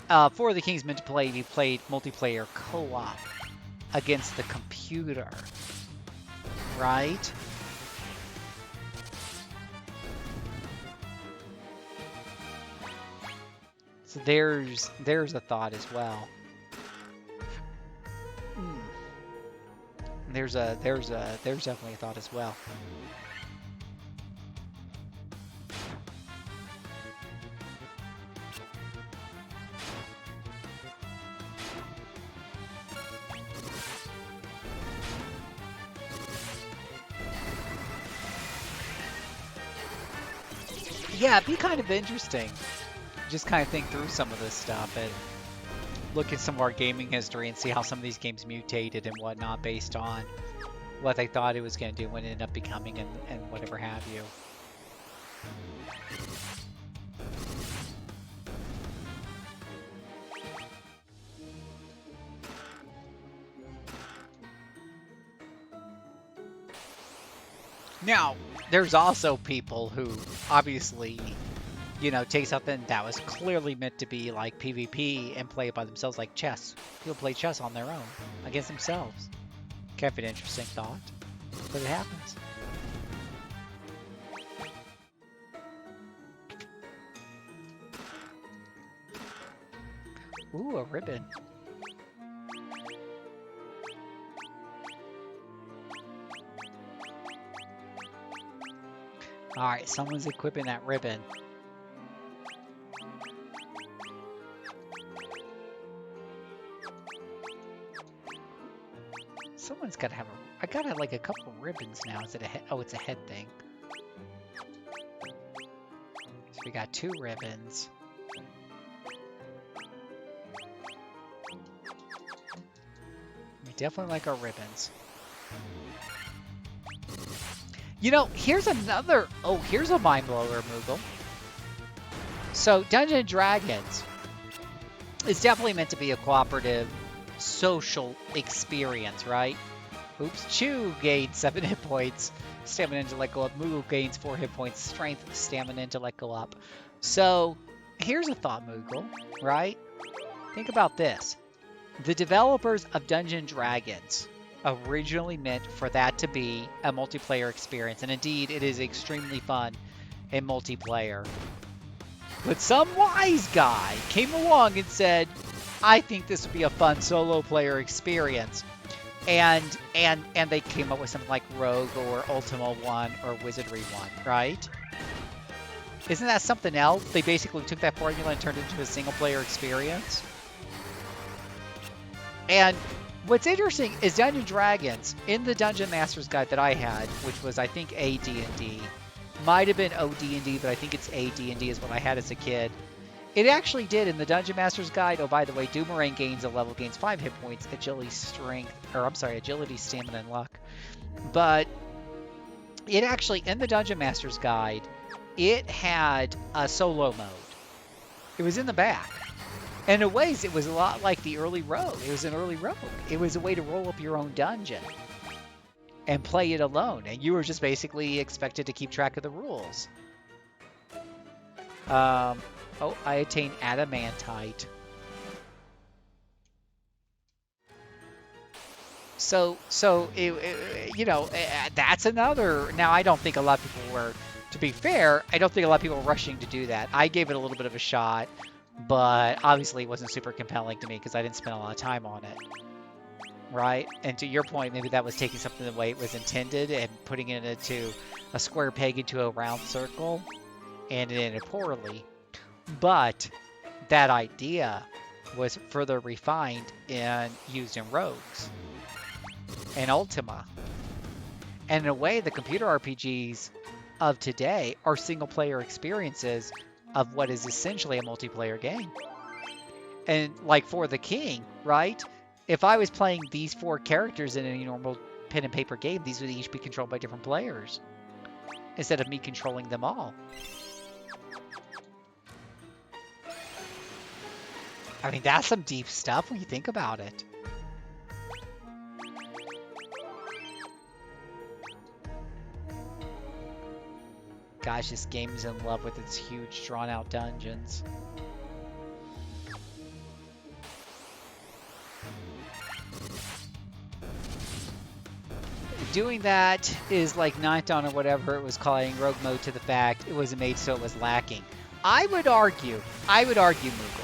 For the King's meant to be played multiplayer co-op against the computer, right? So there's a thought as well. There's definitely a thought as well. Yeah, it'd be kind of interesting. Just kind of think through some of this stuff and look at some of our gaming history and see how some of these games mutated and whatnot based on what they thought it was going to do when it ended up becoming and whatever have you. Now, there's also people who obviously, you know, take something that was clearly meant to be like PvP and play it by themselves, like chess. People play chess on their own against themselves. Kind of an interesting thought, but it happens. Ooh, a ribbon. Alright, someone's equipping that ribbon. Someone's gotta have a... I gotta have like a couple of ribbons now. Is it a head? Oh, it's a head thing. So we got 2 ribbons. We definitely like our ribbons. You know, here's another... Oh, here's a mind blower, Moogle. So, Dungeons & Dragons is definitely meant to be a cooperative, social experience, right? Oops. Chew gains 7 hit points. Stamina intellect go up. Moogle gains 4 hit points. Strength, stamina intellect go up. So, here's a thought, Moogle, right? Think about this. The developers of Dungeons & Dragons originally meant for that to be a multiplayer experience, and indeed it is extremely fun in multiplayer. But some wise guy came along and said, I think this would be a fun solo player experience. And they came up with something like Rogue or Ultima 1 or Wizardry 1, right? Isn't that something else? They basically took that formula and turned it into a single player experience. And what's interesting is Dungeons & Dragons, in the Dungeon Master's Guide that I had, which was, I think, AD&D, might have been OD&D, but I think it's AD&D is what I had as a kid. It actually did, in the Dungeon Master's Guide, oh, by the way, Doomerang gains a level, gains 5 hit points, agility, strength, or I'm sorry, agility, stamina, and luck. But it actually, in the Dungeon Master's Guide, it had a solo mode. It was in the back. And in ways, it was a lot like the early Rogue. It was an early Rogue. It was a way to roll up your own dungeon and play it alone. And you were just basically expected to keep track of the rules. Oh, I attained Adamantite. So you know, that's another... Now, I don't think a lot of people were... To be fair, I don't think a lot of people were rushing to do that. I gave it a little bit of a shot. But obviously it wasn't super compelling to me because I didn't spend a lot of time on it. Right? And to your point, maybe that was taking something the way it was intended and putting it into a square peg into a round circle, and it ended poorly. But that idea was further refined and used in Rogues and Ultima. And in a way, the computer RPGs of today are single-player experiences of what is essentially a multiplayer game. And like for the King, right? If I was playing these 4 characters in any normal pen and paper game, these would each be controlled by different players instead of me controlling them all. I mean, that's some deep stuff when you think about it. Gosh, this game is in love with its huge, drawn-out dungeons. Doing that is like Ninth Dawn or whatever it was calling Rogue Mode to the fact it wasn't made so it was lacking. I would argue, Moogle,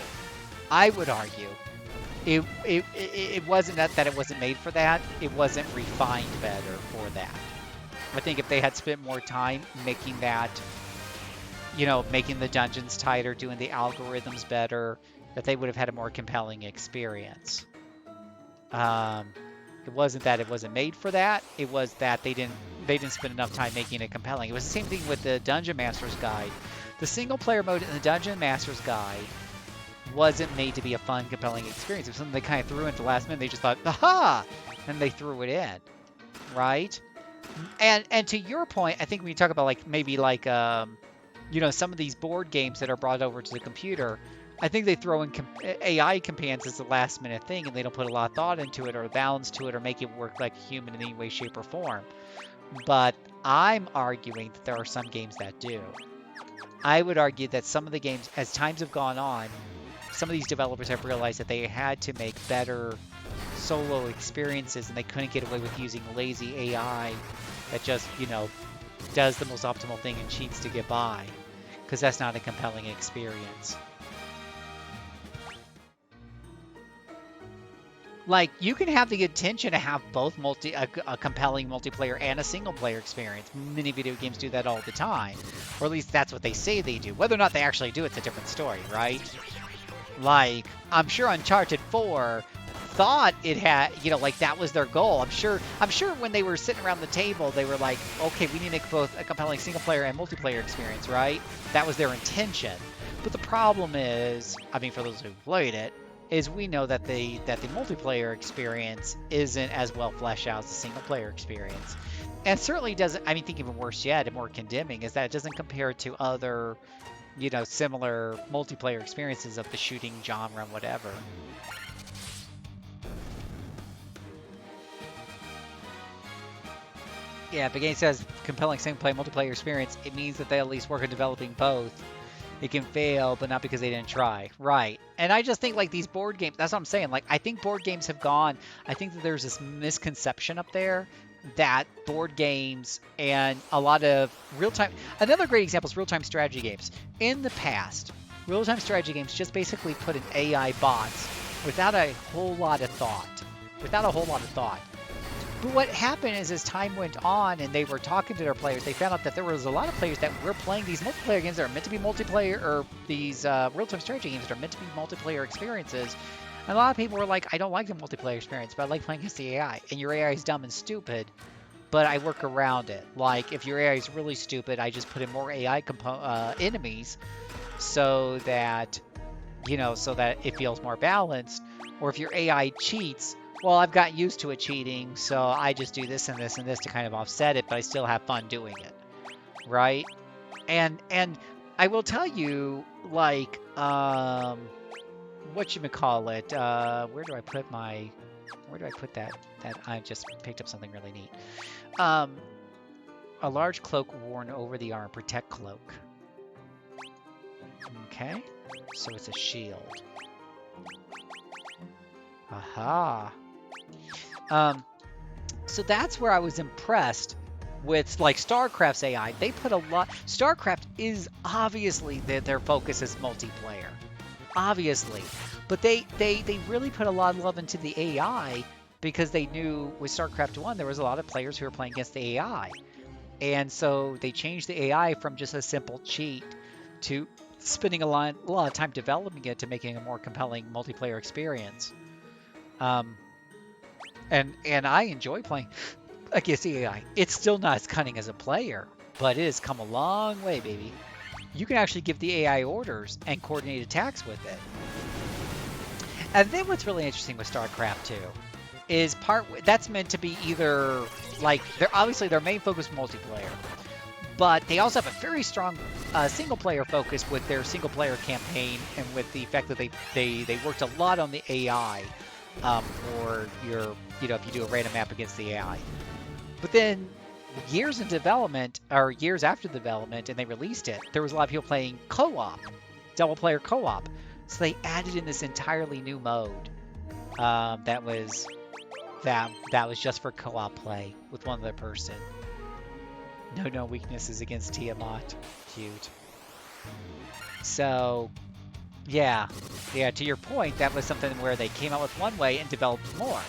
I would argue, it wasn't that it wasn't made for that, it wasn't refined better for that. I think if they had spent more time making that, you know, making the dungeons tighter, doing the algorithms better, that they would have had a more compelling experience. It wasn't that it wasn't made for that. It was that they didn't spend enough time making it compelling. It was the same thing with the Dungeon Master's Guide. The single player mode in the Dungeon Master's Guide wasn't made to be a fun, compelling experience. It was something they kind of threw in at the last minute. They just thought, aha! And they threw it in, right? And to your point, I think when you talk about like maybe like some of these board games that are brought over to the computer, I think they throw in AI companions as a last minute thing, and they don't put a lot of thought into it or balance to it or make it work like a human in any way, shape, or form. But I'm arguing that there are some games that do. I would argue that some of the games, as times have gone on, some of these developers have realized that they had to make better solo experiences, and they couldn't get away with using lazy AI that just, does the most optimal thing and cheats to get by, because that's not a compelling experience. Like, you can have the intention to have both a compelling multiplayer and a single-player experience. Many video games do that all the time. Or at least that's what they say they do. Whether or not they actually do, it's a different story, right? Like, I'm sure Uncharted 4 thought it had, like that was their goal. I'm sure when they were sitting around the table, they were like, okay, we need to make both a compelling single-player and multiplayer experience, right? That was their intention. But the problem is, for those who played it, is we know that the multiplayer experience isn't as well fleshed out as the single player experience. And certainly doesn't, think even worse yet and more condemning is that it doesn't compare to other, similar multiplayer experiences of the shooting genre and whatever. Yeah, if a game says compelling single player multiplayer experience, it means that they at least work on developing both. It can fail, but not because they didn't try. Right. And I just think, like, these board games, that's what I'm saying. Like, I think board games have gone, I think that there's this misconception up there that board games and a lot of real-time, another great example is real-time strategy games. In the past, real-time strategy games just basically put in AI bots without a whole lot of thought. But what happened is as time went on and they were talking to their players, they found out that there was a lot of players that were playing these multiplayer games that are meant to be multiplayer, or these real-time strategy games that are meant to be multiplayer experiences. And a lot of people were like, I don't like the multiplayer experience, but I like playing against the AI. And your AI is dumb and stupid, but I work around it. Like, if your AI is really stupid, I just put in more AI enemies so that, so that it feels more balanced. Or if your AI cheats, well, I've got used to it cheating, so I just do this and this and this to kind of offset it, but I still have fun doing it, right? And I will tell you, like, whatchamacallit, where do I put that I just picked up something really neat. A large cloak worn over the arm, protect cloak. Okay, so it's a shield. Aha. So that's where I was impressed with, like, StarCraft's AI. They put a lot. StarCraft is obviously their focus is multiplayer, obviously, but they really put a lot of love into the AI because they knew with StarCraft 1 there was a lot of players who were playing against the AI, and so they changed the AI from just a simple cheat to spending a lot of time developing it to making a more compelling multiplayer experience. And I enjoy playing against the AI. It's still not as cunning as a player, but it has come a long way, baby. You can actually give the AI orders and coordinate attacks with it. And then what's really interesting with StarCraft 2 is that's meant to be either, like, obviously their main focus is multiplayer, but they also have a very strong single-player focus with their single-player campaign and with the fact that they worked a lot on the AI. Or your, if you do a random map against the AI. But then years in development, or years after development, and they released it, there was a lot of people playing co-op, double-player co-op. So they added in this entirely new mode that was just for co-op play with one other person. No weaknesses against Tiamat. Cute. So, yeah, to your point, that was something where they came out with one way and developed more.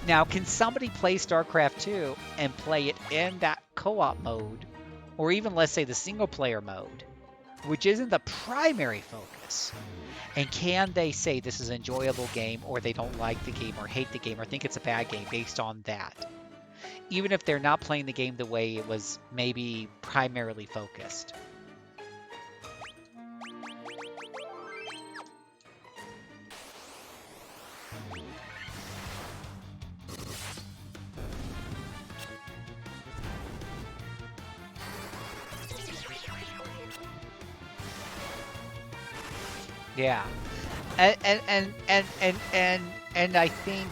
Now, can somebody play StarCraft 2 and play it in that co-op mode, or even, let's say, the single-player mode, which isn't the primary focus? And can they say this is an enjoyable game, or they don't like the game, or hate the game, or think it's a bad game based on that? Even if they're not playing the game the way it was maybe primarily focused. Yeah. And I think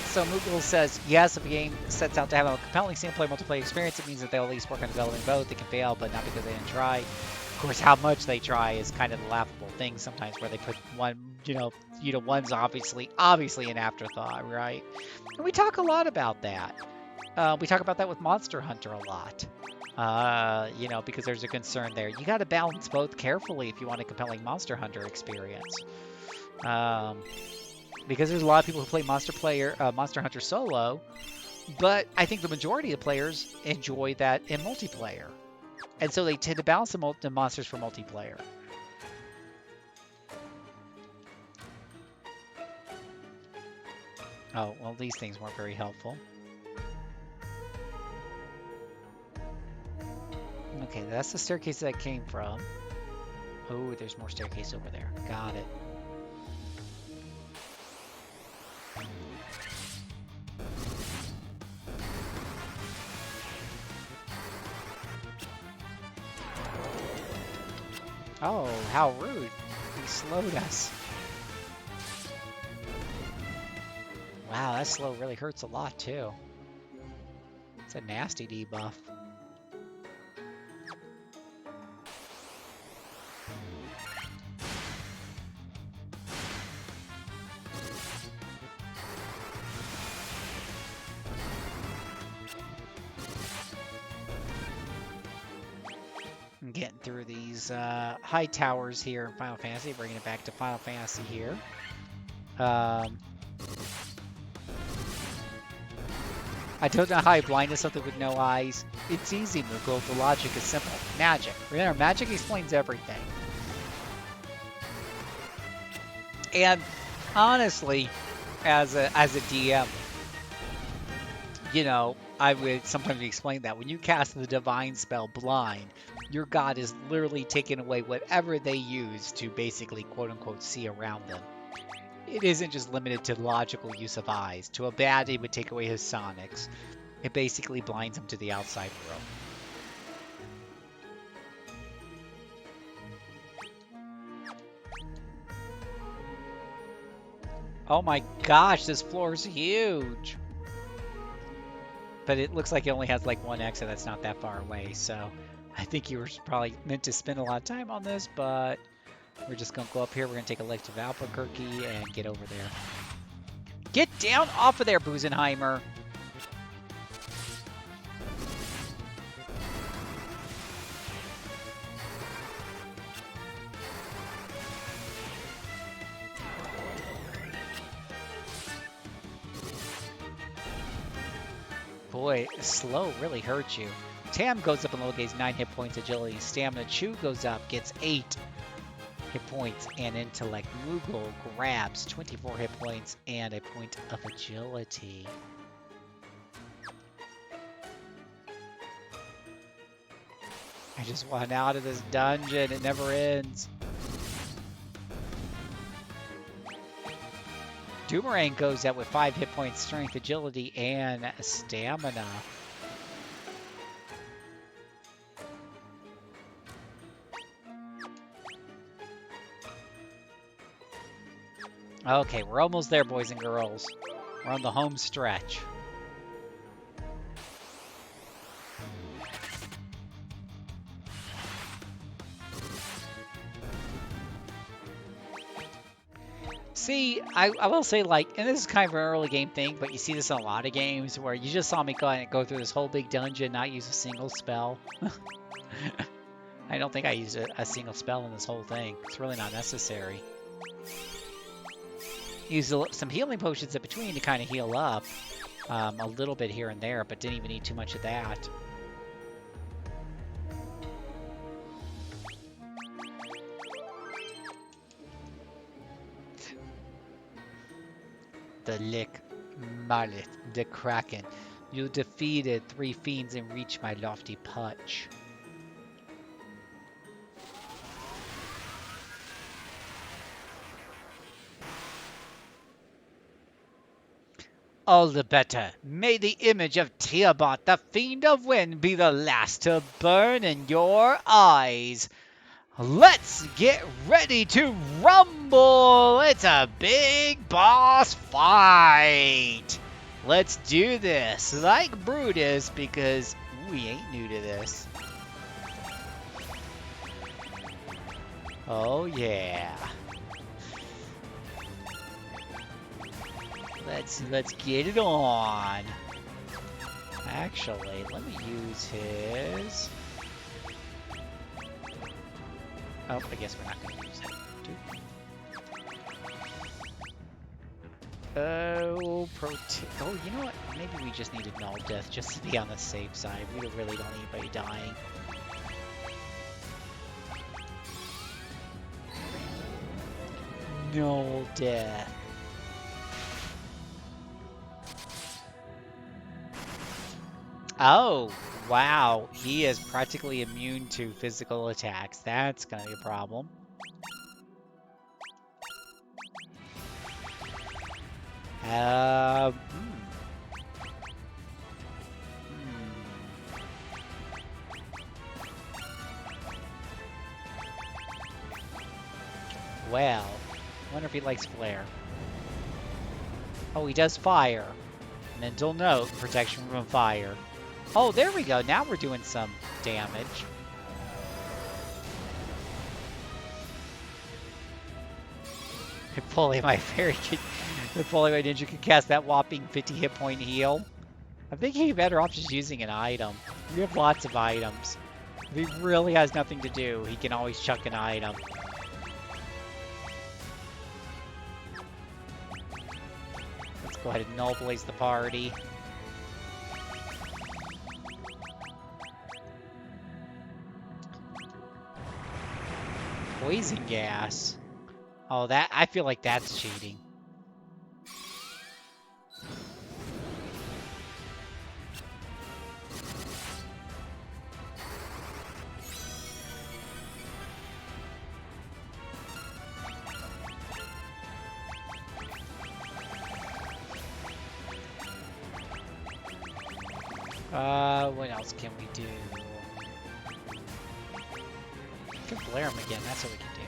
so. Moogle says yes. If a game sets out to have a compelling single-player multiplayer experience, it means that they'll at least work on developing both. They can fail, but not because they didn't try. Of course, how much they try is kind of the laughable thing sometimes, where they put one, one's obviously an afterthought, right? And we talk a lot about that. We talk about that with Monster Hunter a lot. Because there's a concern there. You got to balance both carefully if you want a compelling Monster Hunter experience. Because there's a lot of people who play Monster Hunter solo, but I think the majority of players enjoy that in multiplayer. And so they tend to balance the monsters for multiplayer. Oh, well, these things weren't very helpful. Okay, that's the staircase that came from. Oh, there's more staircase over there. Got it. Oh, how rude. He slowed us. Wow, that slow really hurts a lot, too. It's a nasty debuff. I'm getting through these high towers here in Final Fantasy, bringing it back to Final Fantasy here. I don't know how I blinded something with no eyes. It's easy, Moogle. The logic is simple. Magic. Remember, magic explains everything. And honestly, as a DM, I would sometimes explain that when you cast the divine spell blind, your god is literally taking away whatever they use to basically quote-unquote see around them. It isn't just limited to logical use of eyes. To a bad, it would take away his sonics. It basically blinds him to the outside world. Oh my gosh, this floor is huge! But it looks like it only has like one exit that's not that far away, so I think you were probably meant to spend a lot of time on this, but we're just going to go up here. We're going to take a lift to Albuquerque and get over there. Get down off of there, Busenheimer! Boy, slow really hurts you. Tam goes up and gains 9 hit points agility. Stamina Chew goes up, gets 8 hit points, and Intellect Moogle grabs 24 hit points and a point of agility. I just want out of this dungeon. It never ends. Doomerang goes out with 5 hit points, strength, agility, and stamina. Okay, we're almost there, boys and girls. We're on the home stretch. See, I will say, and this is kind of an early game thing, but you see this in a lot of games where you just saw me go through this whole big dungeon, not use a single spell. I don't think I used a single spell in this whole thing. It's really not necessary. Used some healing potions in between to kind of heal up a little bit here and there, but didn't even need too much of that. The Lick Mallet, the Kraken. You defeated 3 fiends and reached my lofty perch. All the better. May the image of Tiamat, the Fiend of Wind, be the last to burn in your eyes. Let's get ready to rumble! It's a big boss fight! Let's do this like Brutus because we ain't new to this. Oh yeah. Let's get it on. Actually, let me use his. Oh, I guess we're not going to use it. Oh, oh, you know what? Maybe we just needed null death just to be on the safe side. We really don't need anybody dying. Null death. Oh, wow. He is practically immune to physical attacks. That's going to be a problem. Well, I wonder if he likes flare. Oh, he does fire. Mental note, protection from fire. Oh, there we go. Now we're doing some damage. If only my ninja could cast that whopping 50 hit point heal. I'm thinking he'd be better off just using an item. We have lots of items. If he really has nothing to do, he can always chuck an item. Let's go ahead and null blaze the party. Poison gas. Oh, that I feel like that's cheating. What else can we do? We can flare him again, that's what we can do.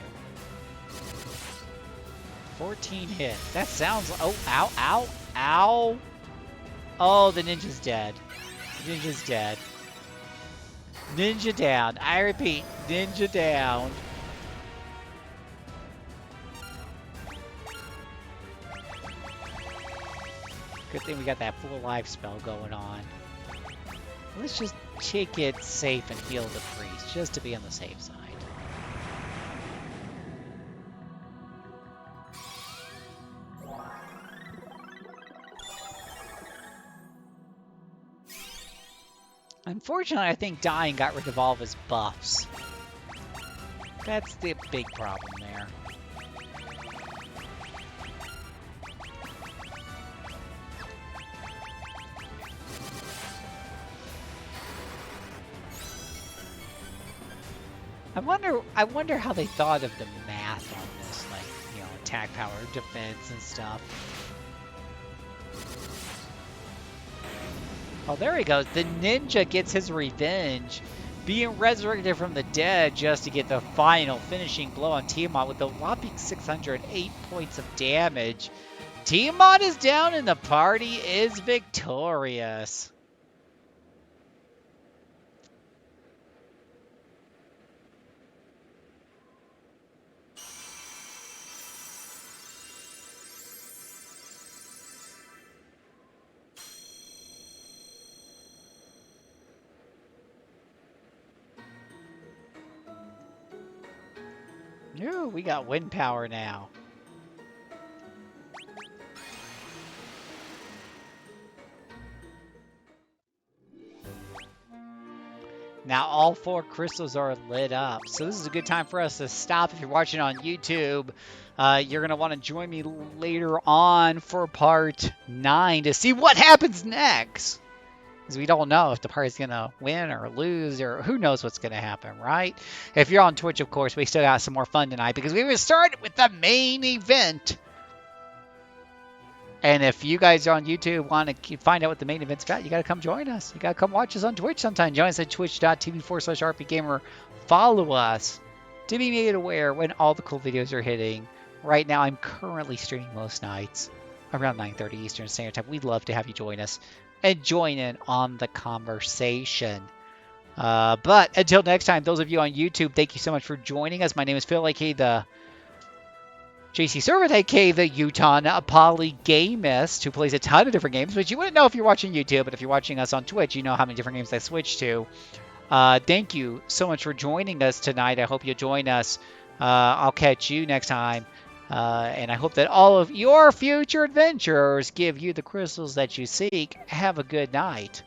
14 hits. That sounds... Oh, ow, ow, ow! Oh, the ninja's dead. The ninja's dead. Ninja down. I repeat, ninja down. Good thing we got that full life spell going on. Let's just take it safe and heal the priest, just to be on the safe side. Unfortunately, I think dying got rid of all of his buffs. That's the big problem there. I wonder how they thought of the math on this, like, you know, attack power, defense, and stuff. Oh, there he goes. The ninja gets his revenge, being resurrected from the dead just to get the final finishing blow on Tiamat with a whopping 608 points of damage. Tiamat is down and the party is victorious. Ooh, we got wind power now. Now all 4 crystals are lit up. So this is a good time for us to stop. If you're watching on YouTube, you're going to want to join me later on for part 9 to see what happens next. Because we don't know if the party's going to win or lose, or who knows what's going to happen, right? If you're on Twitch, of course, we still got some more fun tonight because we started with the main event. And if you guys are on YouTube want to find out what the main event's about, you got to come join us. You got to come watch us on Twitch sometime. Join us at twitch.tv/RPGamer. Follow us. to be made aware when all the cool videos are hitting. Right now, I'm currently streaming most nights around 9:30 Eastern Standard Time. We'd love to have you join us and join in on the conversation. But until next time, those of you on YouTube, thank you so much for joining us. My name is Phil, aka the JCServant, aka the Utah Polygamist, who plays a ton of different games, but you wouldn't know if you're watching YouTube. But if you're watching us on Twitch, you know how many different games I switch to. Thank you so much for joining us tonight. I hope you'll join us. I'll catch you next time. And I hope that all of your future adventures give you the crystals that you seek. Have a good night.